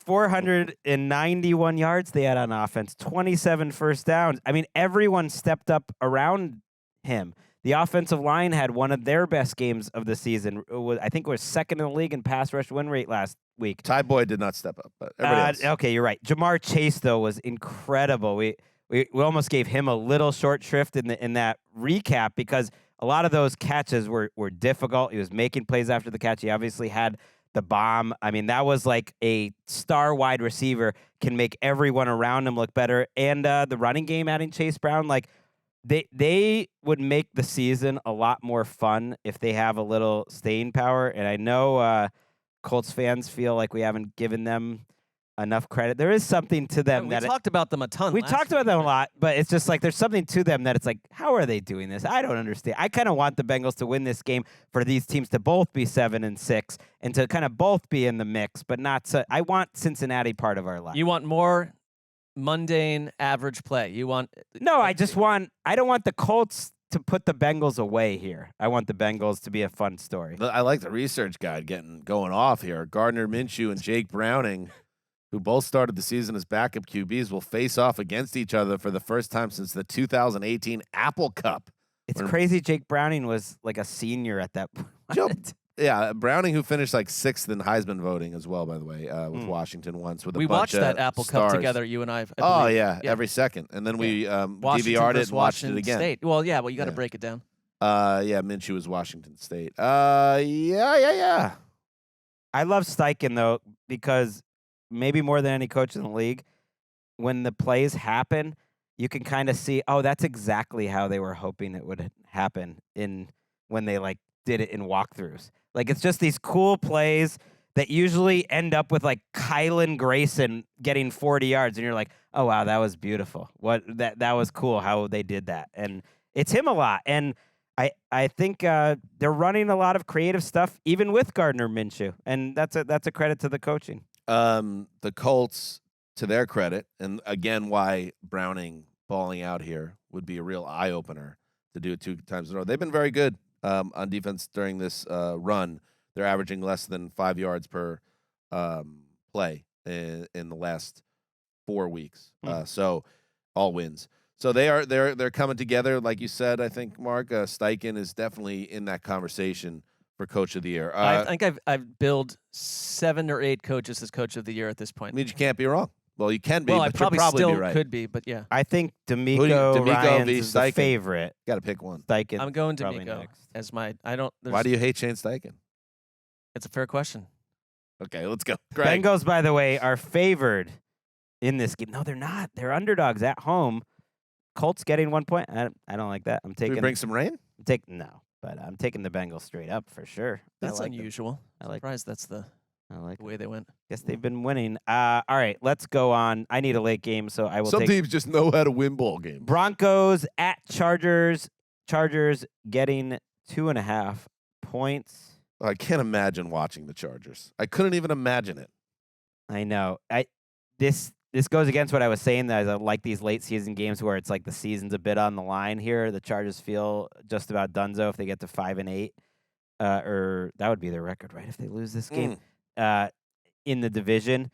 491 yards they had on offense, 27 first downs. I mean, everyone stepped up around him. The offensive line had one of their best games of the season. I think it was second in the league in pass rush win rate last week. Ty Boyd did not step up, but everybody else. Okay, you're right. Jamar Chase, though, was incredible. We almost gave him a little short shrift in that recap because a lot of those catches were difficult. He was making plays after the catch. He obviously had the bomb. I mean, that was like a star wide receiver, can make everyone around him look better. And the running game, adding Chase Brown, like, They would make the season a lot more fun if they have a little staying power. And I know Colts fans feel like we haven't given them enough credit. There is something to them we talked about them a ton. We talked about them a lot, but it's just like there's something to them that it's like, how are they doing this? I don't understand. I kind of want the Bengals to win this game for these teams to both be 7-6 and to kind of both be in the mix, but not so. I want Cincinnati part of our life. You want more mundane average play. You want I don't want the Colts to put the Bengals away here. I want the Bengals to be a fun story. I like the research guide going off here. Gardner Minshew and Jake Browning, who both started the season as backup QBs, will face off against each other for the first time since the 2018 Apple Cup. It's crazy Jake Browning was like a senior at that point. Yeah, Browning, who finished like 6th in Heisman voting as well, by the way, with Washington once. With we bunch watched that Apple stars. Cup together, you and I. Oh yeah, every second, and then we DVR'd it and watched it again. State. Well, yeah, you got to break it down. Minshew was Washington State. Yeah. I love Steichen though because maybe more than any coach in the league, when the plays happen, you can kind of see, oh, that's exactly how they were hoping it would happen when they like did it in walkthroughs. Like, it's just these cool plays that usually end up with like Kylan Grayson getting 40 yards, and you're like, oh wow, that was beautiful. That was cool how they did that, and it's him a lot. And I think they're running a lot of creative stuff, even with Gardner Minshew, and that's a credit to the coaching. The Colts, to their credit, and again, why Browning balling out here would be a real eye opener to do it 2 times in a row. They've been very good on defense during this run. They're averaging less than 5 yards per play in the last 4 weeks. So all wins. So they're coming together, like you said. I think Mark Steichen is definitely in that conversation for Coach of the Year. I think I've billed 7 or 8 coaches as Coach of the Year at this point. Means you can't be wrong. Well, you can be, well, but I probably you'll probably still be right. could be, but yeah. I think D'Amico Ryans v. is the Steichen. favorite. Got to pick one. Steichen. I'm going probably D'Amico next. as my. I don't. Why do you hate Shane Steichen? It's a fair question. Okay, let's go. Greg. Bengals, by the way, are favored in this game. No, they're not. They're underdogs at home. Colts getting 1 point. I don't like that. I'm taking. Should we bring some rain? But I'm taking the Bengals straight up for sure. That's I like unusual. I like Surprised that's the way they went. Guess they've been winning. All right, let's go on. I need a late game, so I will Some take teams just know how to win ball games. Broncos at Chargers. Chargers getting 2.5 points. I can't imagine watching the Chargers. I couldn't even imagine it. I know. This goes against what I was saying, that I like these late season games where it's like the season's a bit on the line here. The Chargers feel just about donezo if they get to 5-8, or that would be their record, right? If they lose this game in the division.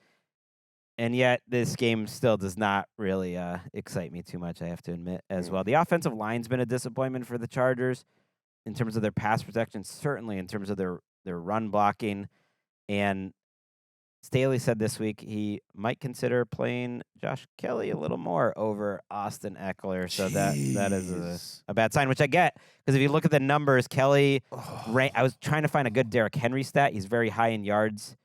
And yet this game still does not really excite me too much, I have to admit, as well. The offensive line's been a disappointment for the Chargers in terms of their pass protection, certainly in terms of their run blocking. And Staley said this week he might consider playing Josh Kelly a little more over Austin Eckler. So that is a bad sign, which I get, because if you look at the numbers, Kelly, I was trying to find a good Derrick Henry stat. He's very high in yards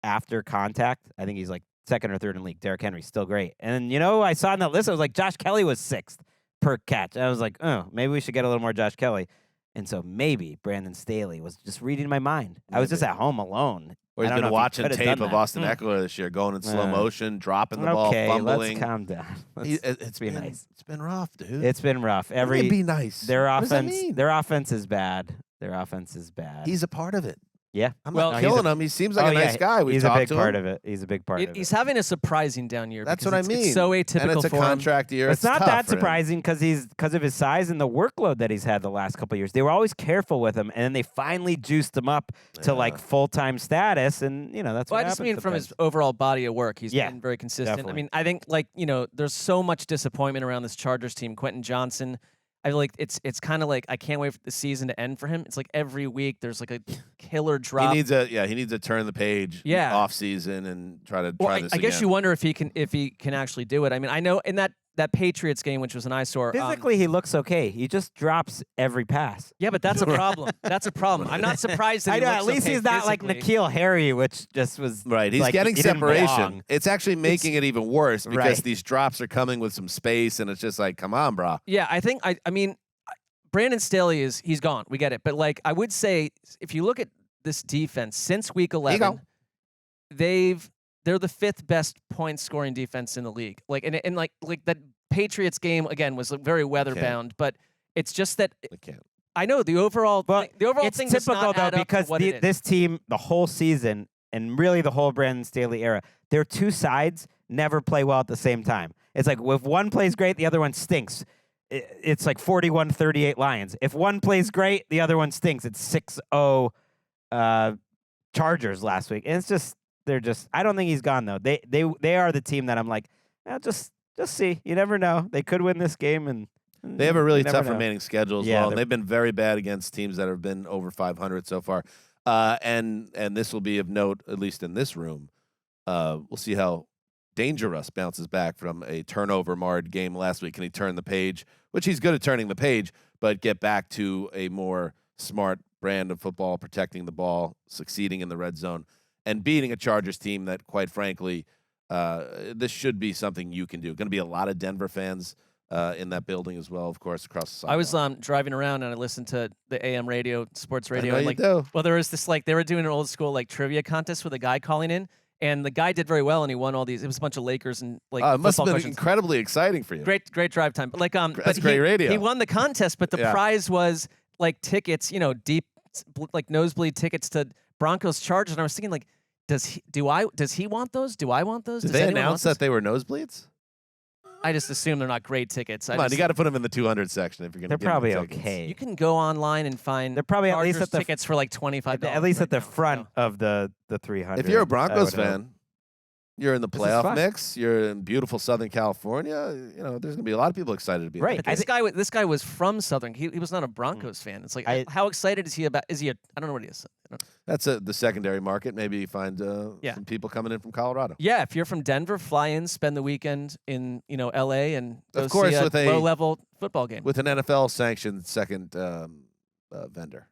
after contact. I think he's like 2nd or 3rd in league. Derrick Henry's still great. And, I saw on that list, I was like, Josh Kelly was 6th per catch. And I was like, oh, maybe we should get a little more Josh Kelly. And so maybe Brandon Staley was just reading my mind. I was just at home alone. Or he's been watching tape of Austin Eckler this year, going in slow motion, dropping the ball, fumbling. Let's calm down. It's been nice. It's been rough, dude. It's been rough. Be nice. Their What does that offense. mean? Their offense is bad. Their offense is bad. He's a part of it. Yeah. I'm Well, not he's killing him. He seems like a nice guy. We He's a talked big to part him. of it. He's a big part of it. He's having a surprising down year. That's because what I it's mean. so atypical and it's a for him. contract year. It's not tough that for him. surprising because of his size and the workload that he's had the last couple of years. They were always careful with him, and then they finally juiced him up to like full-time status, and that's Well, what I just happens mean from his sometimes. overall body of work, he's Yeah, been very consistent. definitely. I mean, I think there's so much disappointment around this Chargers team. Quentin Johnson, I feel like it's kind of like I can't wait for the season to end for him. It's like every week there's like a killer drop. He needs to turn the page off season and try this I guess again. you wonder if he can actually do it. I mean, I know in that Patriots game, which was an eyesore. Physically, he looks okay. He just drops every pass. Yeah, but that's a problem. That's a problem. I'm not surprised that he looks at least okay he's not physically. like N'Keal Harry, which just was Right, he's like, getting he didn't separation. belong. It's actually making it even worse because Right. these drops are coming with some space, and it's just like, come on, bro. Yeah, I think I mean, Brandon Staley he's gone. We get it, but like I would say, if you look at this defense since week 11, they're the 5th best point scoring defense in the league. Like and like that Patriots game again was very weather bound, but it's just that I can't. I know the overall It's thing does typical not though add up to because what it is. this team, the whole season, and really the whole Brandon Staley era, their two sides never play well at the same time. It's like if one plays great, the other one stinks. It's like 41-38 Lions. If one plays great, the other one stinks. It's 6-0 Chargers last week. And they're just I don't think he's gone though. They are the team that I'm like, just see. You never know. They could win this game and They have a really you never tough know. remaining schedule as Yeah, well. they're- They've been very bad against teams that have been over 500 so far. And this will be of note, at least in this room. We'll see how Dangerous bounces back from a turnover-marred game last week. Can he turn the page, which he's good at turning the page, but get back to a more smart brand of football, protecting the ball, succeeding in the red zone, and beating a Chargers team that, quite frankly, this should be something you can do. Going to be a lot of Denver fans in that building as well, of course, across the sidewalk. I was driving around and I listened to the AM radio, sports radio. I know and you like, do. well, there was this they were doing an old school trivia contest with a guy calling in, and the guy did very well and he won all these. It was a bunch of Lakers and It must football have been questions. incredibly exciting for you. Great drive time. But That's but great radio. He won the contest, but the Yeah. prize was tickets, deep nosebleed tickets to Broncos Chargers. And I was thinking does he want those? Do I want those? Did Does they anyone announce want that they were nosebleeds? I just assume they're not great tickets. Come on, you got to put them in the 200 section if you're going to. They're probably okay. You can go online and find They're probably at least Chargers at the tickets for $25. at least right at the now, front so. of the 300. If you're I a Broncos would hope. fan, you're in the This is playoff fun. mix. You're in beautiful Southern California. There's going to be a lot of people excited to be Right. But this guy was from Southern. He was not a Broncos fan. It's how excited is he about? Is he I don't know what he is. That's the secondary market. Maybe you find some people coming in from Colorado. Yeah, if you're from Denver, fly in, spend the weekend in LA, and go Of course, see with a a- low-level football game. With an NFL sanctioned second vendor.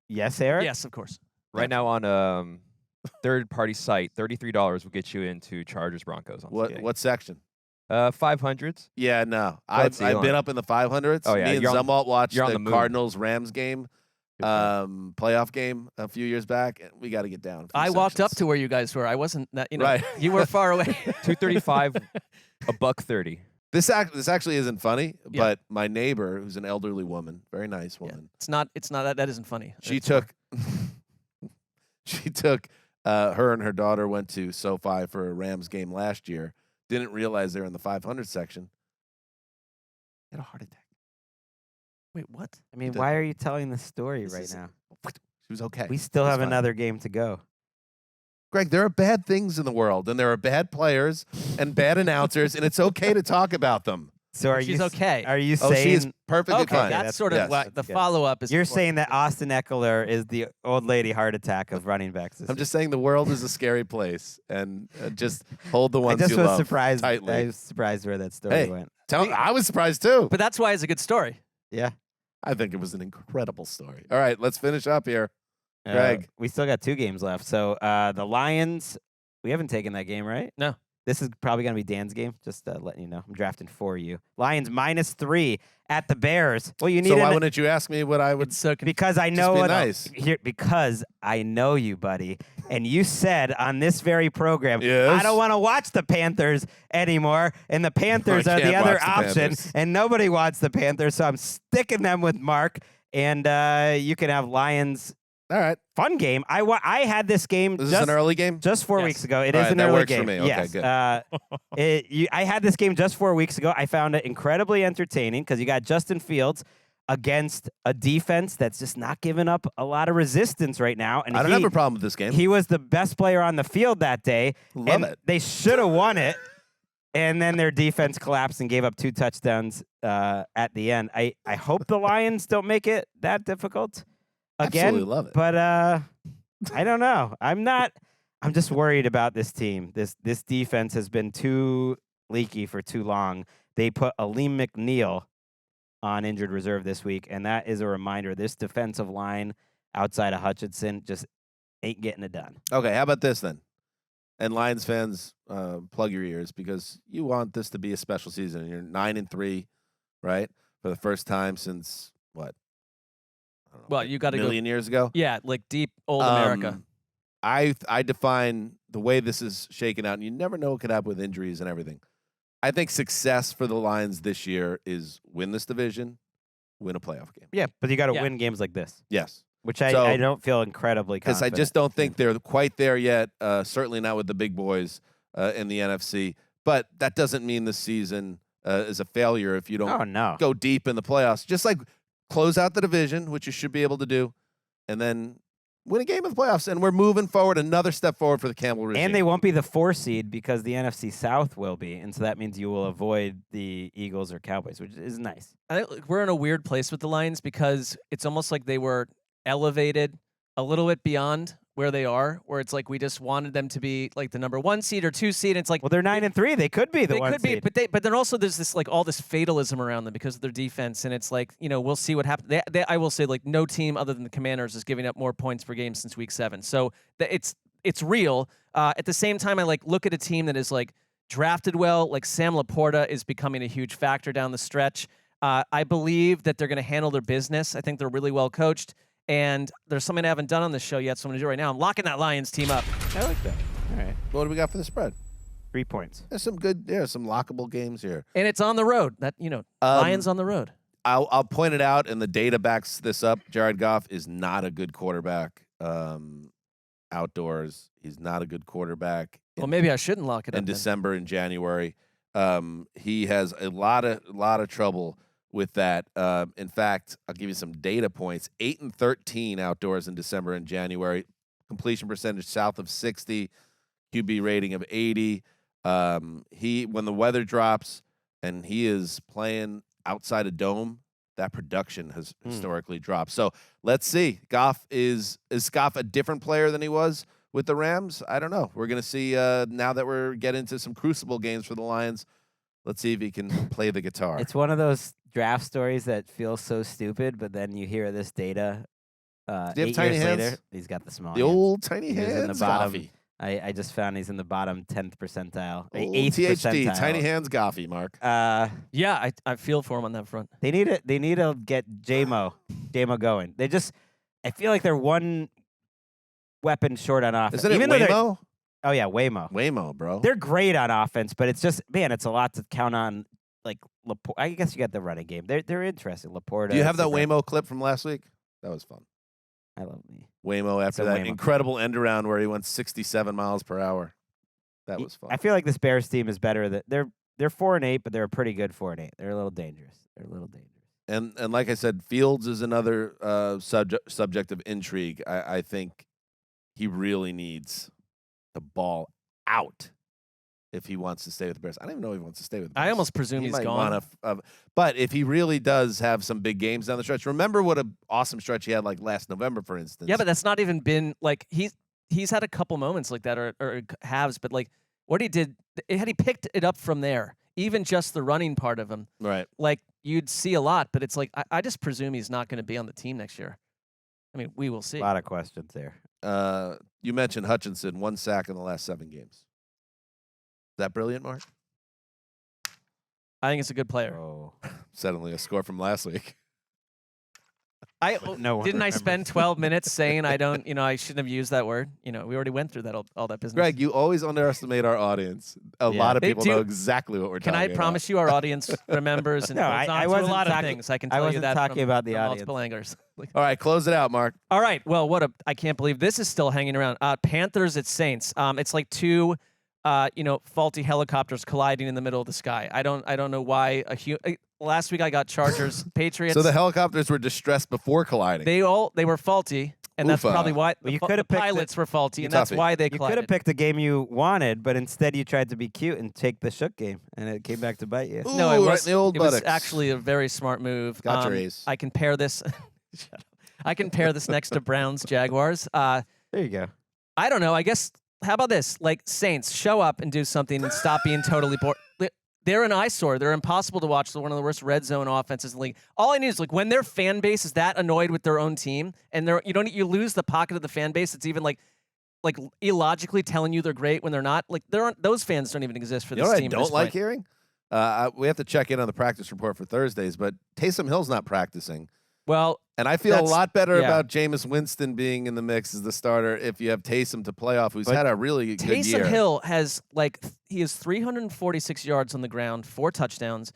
Yes, Eric. Yes, of course. Right now on third-party site, $33 will get you into Chargers Broncos on CA. What section? 500s. Yeah, no. Let's I've see, been on- up in the 500s. Oh, yeah, Me and you're on- Zumwalt watched you're on the the moon. Cardinals-Rams game, Good for you. playoff game a few years back. And we got to get down. a few I walked up sections. to where you guys were. I wasn't that. Right. You were far away. 235, $130. This actually isn't funny, Yeah. but my neighbor, who's an elderly woman, very nice Yeah. woman, It's not. That isn't funny. she It's took her and her daughter went to SoFi for a Rams game last year. Didn't realize they were in the 500 section. Had a heart attack. Wait, what? I mean, Did- why are you telling this story This right is- now? She was okay. We still It's have fine. another game to go. Greg, there are bad things in the world, and there are bad players and bad announcers, and it's okay to talk about them. So are She's you? okay. Are you Oh, she is saying? perfectly Okay, fine. that's That's- sort of yes. what the That's good. follow-up is. You're important. saying that Austin Eckler is the old lady heart attack of running backs. This I'm year. just saying the world is a scary place, and just hold the I ones just you was love surprised. tightly. I was surprised where that story Hey. went. I was surprised too. But that's why it's a good story. Yeah. I think it was an incredible story. All right, let's finish up here. Greg. We still got 2 games left. So the Lions, we haven't taken that game, right? No. This is probably going to be Dan's game. Just letting you know. I'm drafting for you. Lions -3 at the Bears. Well, you need So why wouldn't you ask me what I would? It's so because I Just know be what nice. because I know you, buddy. And you said on this very program, Yes. I don't want to watch the Panthers anymore. And the Panthers are the can't other watch the option. Panthers. And nobody wants the Panthers. So I'm sticking them with Mark. And you can have Lions All right. Fun game. I had this game. Is this an early game? Just 4 Yes. weeks ago. It All is right, an that early works game. for me. Okay, yes. good. I had this game just 4 weeks ago. I found it incredibly entertaining because you got Justin Fields against a defense that's just not giving up a lot of resistance right now. And I don't have a problem with this game. He was the best player on the field that day. Love and it. They should have won it. And then their defense collapsed and gave up 2 touchdowns at the end. I hope the Lions don't make it that difficult again. Absolutely love it. But I don't know. I'm just worried about this team. This defense has been too leaky for too long. They put Aleem McNeil on injured reserve this week, and that is a reminder. This defensive line outside of Hutchinson just ain't getting it done. Okay, how about this then? And Lions fans, plug your ears because you want this to be a special season. You're 9-3, right? For the first time since what? I don't know, Well, you got to go. million years ago. Yeah, like deep old America. I define the way this is shaken out, and you never know what could happen with injuries and everything. I think success for the Lions this year is win this division, win a playoff game. Yeah, but you got to Yeah. win games like this, Yes. which So- I don't feel incredibly Because I confident. just don't think they're quite there yet. Certainly not with the big boys in the NFC. But that doesn't mean the season is a failure if you don't Oh no. go deep in the playoffs. Just like close out the division, which you should be able to do, and then win a game in the playoffs. And we're moving forward, another step forward for the Campbell regime. And they won't be the 4 seed because the NFC South will be, and so that means you will avoid the Eagles or Cowboys, which is nice. I think we're in a weird place with the Lions because it's almost like they were elevated a little bit beyond where they are, where it's like we just wanted them to be like the number 1 seed or 2 seed. And it's like Well, they're 9-3. They could be the they 1 could be, seed. but then also there's this like all this fatalism around them because of their defense, and it's like we'll see what happens. I will say like no team other than the Commanders is giving up more points per game since week 7, so it's real. At the same time, I like look at a team that is like drafted well. Like Sam Laporta is becoming a huge factor down the stretch. I believe that they're going to handle their business. I think they're really well coached. And there's something I haven't done on this show yet, so I'm going to do it right now. I'm locking that Lions team up. I like that. All right. What do we got for the spread? 3 points. There's some lockable games here. And it's on the road. Lions on the road. I'll point it out, and the data backs this up. Jared Goff is not a good quarterback outdoors. He's not a good quarterback. Well, maybe I shouldn't lock it up in then. December and January. He has a lot of trouble with that. In fact, I'll give you some data points. 8-13 outdoors in December and January. Completion percentage south of 60. QB rating of 80. When the weather drops and he is playing outside a dome, that production has historically dropped. So let's see. Goff is Goff a different player than he was with the Rams? I don't know. We're going to see now that we're getting into some crucible games for the Lions. Let's see if he can play the guitar. It's one of those draft stories that feels so stupid, but then you hear this data. Do you have 8 tiny years hands? later, he's got the small the hands. old tiny He was in the hands, bottom. Goffy. I just found he's in the bottom 10th percentile. Old 8th THD, percentile. tiny hands, Goffy, Mark. Yeah, I feel for him on that front. They need to get J-Mo going. I feel like they're one weapon short on offense. Isn't it Even though they're- Waymo? Oh yeah, Waymo. Waymo, bro. They're great on offense, but it's just it's a lot to count on. Like Laporta, I guess you got the running game. They're interesting. Laporta. Do you have that Sabra- Waymo clip from last week? That was fun. I love me. Waymo after It's a that Waymo. incredible end around where he went 67 miles per hour. That was fun. I feel like this Bears team is better. They're 4-8, but they're a pretty good 4-8. They're a little dangerous. And like I said, Fields is another subject of intrigue. I think he really needs the ball out if he wants to stay with the Bears. I don't even know if he wants to stay with the Bears. I almost presume He he's might gone. wanna but if he really does have some big games down the stretch, remember what an awesome stretch he had like last November, for instance. Yeah, but that's not even been like he's had a couple moments like that or halves, but like what he did, had he picked it up from there, even just the running part of him, right. like you'd see a lot. But it's like I just presume he's not going to be on the team next year. I mean, we will see. A lot of questions there. You mentioned Hutchinson, 1 sack in the last 7 games. Is that brilliant, Mark? I think it's a good player. Oh, Suddenly a score from last week. No one Didn't I remembers. spend 12 minutes saying I don't, I shouldn't have used that word? We already went through that all that business. Greg, you always underestimate our audience. A Yeah. lot of They people do. know exactly what we're Can talking I about. promise you our audience remembers and No, holds I on to wasn't a lot of talking- things? I can I tell you wasn't that talking from, about the from audience. multiple angles. All right, close it out, Mark. All right. Well, I can't believe this is still hanging around. Panthers at Saints. It's like two, faulty helicopters colliding in the middle of the sky. I don't know why last week I got Chargers, Patriots. So the helicopters were distressed before colliding. they were faulty, and that's Oofa. probably why Well, you the could have picked pilots were faulty, You and that's toughie. why they You could collided. have picked the game you wanted, but instead you tried to be cute and take the shook game, and it came back to bite you. No, it Ooh, right was in the old it was buttocks. actually a very smart move. Got your ace. I can pair this. Shut up. I can pair this next to Browns Jaguars. There you go. I don't know. I guess. How about this? Like Saints, show up and do something and stop being totally bored. They're an eyesore. They're impossible to watch. They're one of the worst red zone offenses in the league. All I need is when their fan base is that annoyed with their own team, and you lose the pocket of the fan base. It's even like illogically telling you they're great when they're not. Those fans don't even exist for You this know what I team. at don't this like point. hearing? We have to check in on the practice report for Thursdays, but Taysom Hill's not practicing. Well, And I feel a That's- lot better yeah. about Jameis Winston being in the mix as the starter if you have Taysom to play off, who's But had a really good year. Taysom Hill has he has 346 yards on the ground, 4 touchdowns,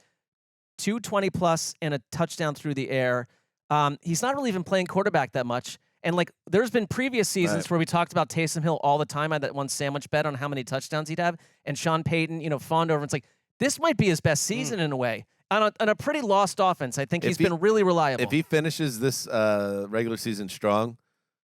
220 plus, and a touchdown through the air. He's not really even playing quarterback that much. And there's been previous seasons Right. where we talked about Taysom Hill all the time. I had that one sandwich bet on how many touchdowns he'd have, and Sean Payton, fawned over. It's like this might be his best season in a way. On a pretty lost offense, I think If he's he- been really reliable. If he finishes this regular season strong,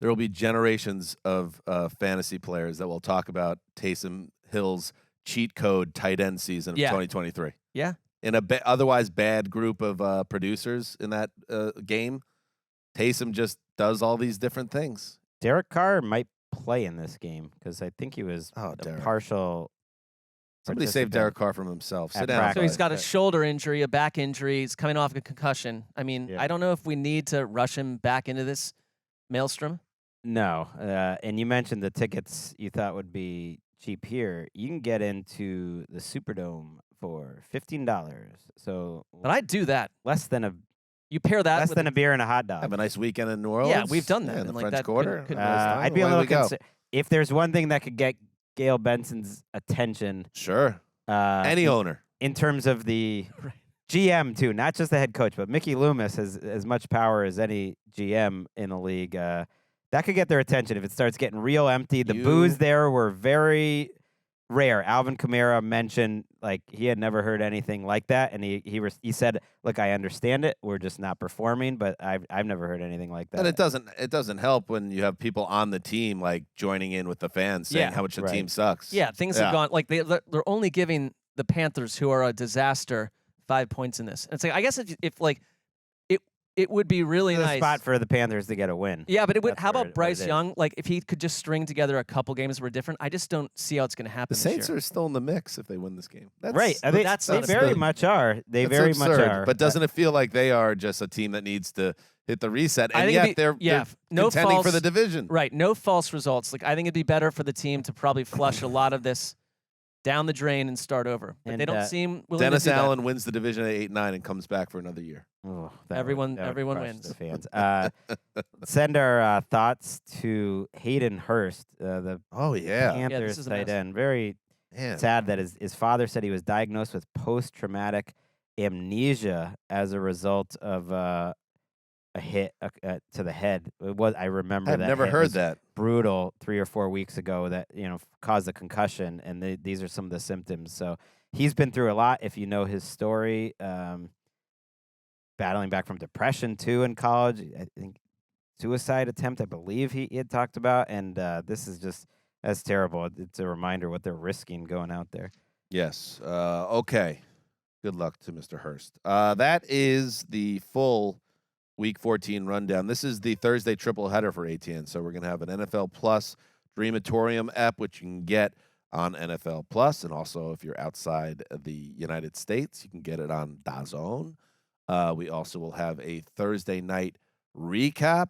there will be generations of fantasy players that will talk about Taysom Hill's cheat code tight end season of Yeah. 2023. Yeah. In a otherwise bad group of producers in that game, Taysom just does all these different things. Derek Carr might play in this game because I think he was Oh, a Derek. partial. Somebody saved participant. Derek Carr from himself. Sit At down. practice. So he's got a buddy. shoulder injury, a back injury. He's coming off a concussion. I mean, Yeah. I don't know if we need to rush him back into this maelstrom. No, and you mentioned the tickets you thought would be cheap here. You can get into the Superdome for $15. So But I'd do that. less than a You pair that less with than a beer and a hot dog. Have a nice weekend in New Orleans. we've done that, Yeah, in the and, French that Quarter. couldn't Nice time. I'd be a Away little we go. concerned if there's one thing that could get Gail Benson's attention. Sure. Any owner. in terms of the Right. GM too, not just the head coach, but Mickey Loomis has as much power as any GM in the league. That could get their attention if it starts getting real empty. The boos there were very rare. Alvin Kamara mentioned he had never heard anything like that, and he said, "Look, I understand it. We're just not performing, but I've never heard anything like that." And it doesn't help when you have people on the team joining in with the fans saying Yeah. how much the Right. team sucks. Yeah, things have gone they're only giving the Panthers, who are a disaster, 5 points in this. And it's I guess if it would be really It's a nice. spot for the Panthers to get a win. Yeah, but That's how where about it Bryce is. Young? If he could just string together a couple games that were different, I just don't see how it's going to happen. The Saints this year. are still in the mix if they win this game. That's, Right. that's They not very absurd. much are. They that's very absurd, much are. But doesn't it feel like they are just a team that needs to hit the reset? I And think yet it'd be- they're no contending for false- the division. Right, no false results. I think it'd be better for the team to probably flush a lot of this down the drain and start over. But they And, don't seem willing Dennis to do that. Allen wins the division at 8-9 and comes back for another year. Oh, that Everyone- that everyone crush wins. The fans. Send our thoughts to Hayden Hurst, the Oh yeah, Panthers is a tight mess. end. Very man. sad that his father said he was diagnosed with post-traumatic amnesia as a result of a hit to the head. I remember I've that never hit heard was that. brutal 3 or 4 weeks ago that caused a concussion, and these are some of the symptoms. So he's been through a lot. If you know his story, battling back from depression too in college. I think suicide attempt, I believe he had talked about, and this is that's terrible. It's a reminder what they're risking going out there. Yes. Okay. Good luck to Mr. Hurst. That is the full Week 14 rundown. This is the Thursday triple header for ATN. So we're going to have an NFL Plus Dreamatorium app, which you can get on NFL Plus, and also if you're outside of the United States, you can get it on DAZN. We also will have a Thursday night recap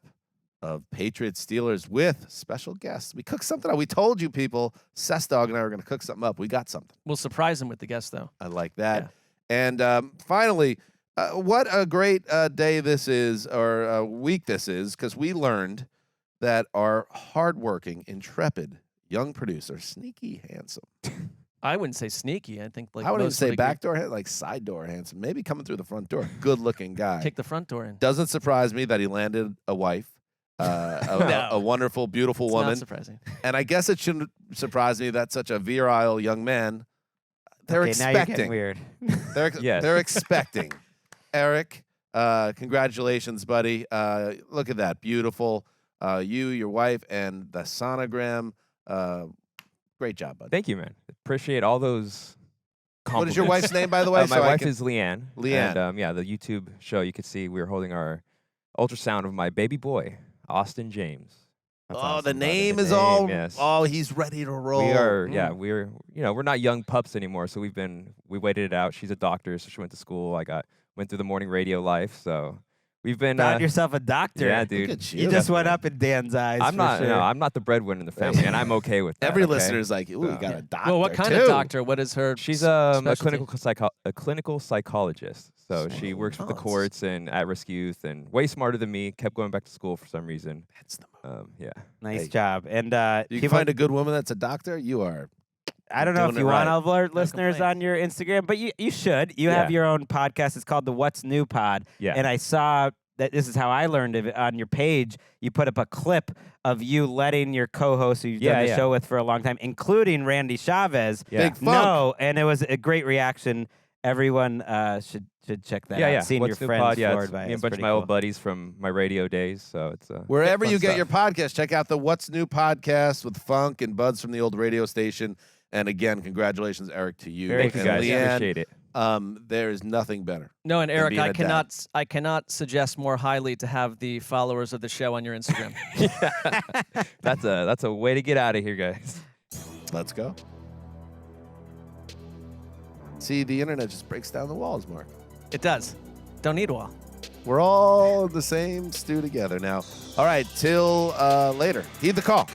of Patriots Steelers with special guests. We cooked something up. We told you people, Sessdog and I were going to cook something up. We got something. We'll surprise him with the guest, though. I like that. Yeah. And finally, What a great day this is, or week this is, because we learned that our hardworking, intrepid young producer, sneaky handsome. I wouldn't say sneaky. I think like I wouldn't most say would agree. back door, like side door handsome. Maybe coming through the front door. Good looking guy. Kick the front door in. Doesn't surprise me that he landed a wife, a wonderful, beautiful It's woman. not surprising. And I guess it shouldn't surprise me that such a virile young man. They're Okay, now you're getting expecting. weird. Yes. They're expecting. Eric, congratulations, buddy. Look at that, beautiful. You, your wife, and the sonogram. Great job, buddy. Thank you, man. Appreciate all those What compliments. is your wife's name, by the way? My wife is Leanne. Leanne. And yeah, the YouTube show, you could see we were holding our ultrasound of my baby boy, Austin James. Oh, That's the awesome, buddy. name The is name, all. yes. Oh, he's ready to roll. We are, we're not young pups anymore. So we waited it out. She's a doctor, so she went to school. Went through the morning radio life. So we've been. Found yourself a doctor. Yeah, Look dude. at You just went up in Dan's eyes. I'm for not. Sure. No, I'm not the breadwinner in the family, and I'm okay with that. Every okay? listener's like, ooh, you So- got a doctor. Well, what kind too. of doctor? What is her? She's s- a specialty? clinical psychologist. So she works with the courts and at-risk youth, and way smarter than me. Kept going back to school for some reason. That's the move. Yeah. Nice Hey, job. And You can people, find a good woman that's a doctor. You are. I don't know if doing you it want right. all of our listeners complaints. on your Instagram, but you should. You have Yeah. your own podcast. It's called the What's New Pod. Yeah. And I saw that this is how I learned of it on your page. You put up a clip of you letting your co-host who you've done the Yeah. show with for a long time, including Randy Chavez, Yeah. Big funk. no, and it was a great reaction. Everyone should check that out. Seeing What's your New friends Pod? Yeah, floored it's by it. me and It's a bunch of pretty my cool. old buddies from my radio days. So it's Wherever fun you get your stuff. podcast, check out the What's New podcast with Funk and Buds from the old radio station. And again, congratulations, Eric, to you. Thank you and guys. Leanne. Appreciate it. There is nothing better. No, and Eric, being I a dad. I cannot suggest more highly to have the followers of the show on your Instagram. That's a way to get out of here, guys. Let's go. See, the internet just breaks down the walls, Mark. It does. Don't need a wall. We're all in the same stew together now. All right, till later. Heed the call.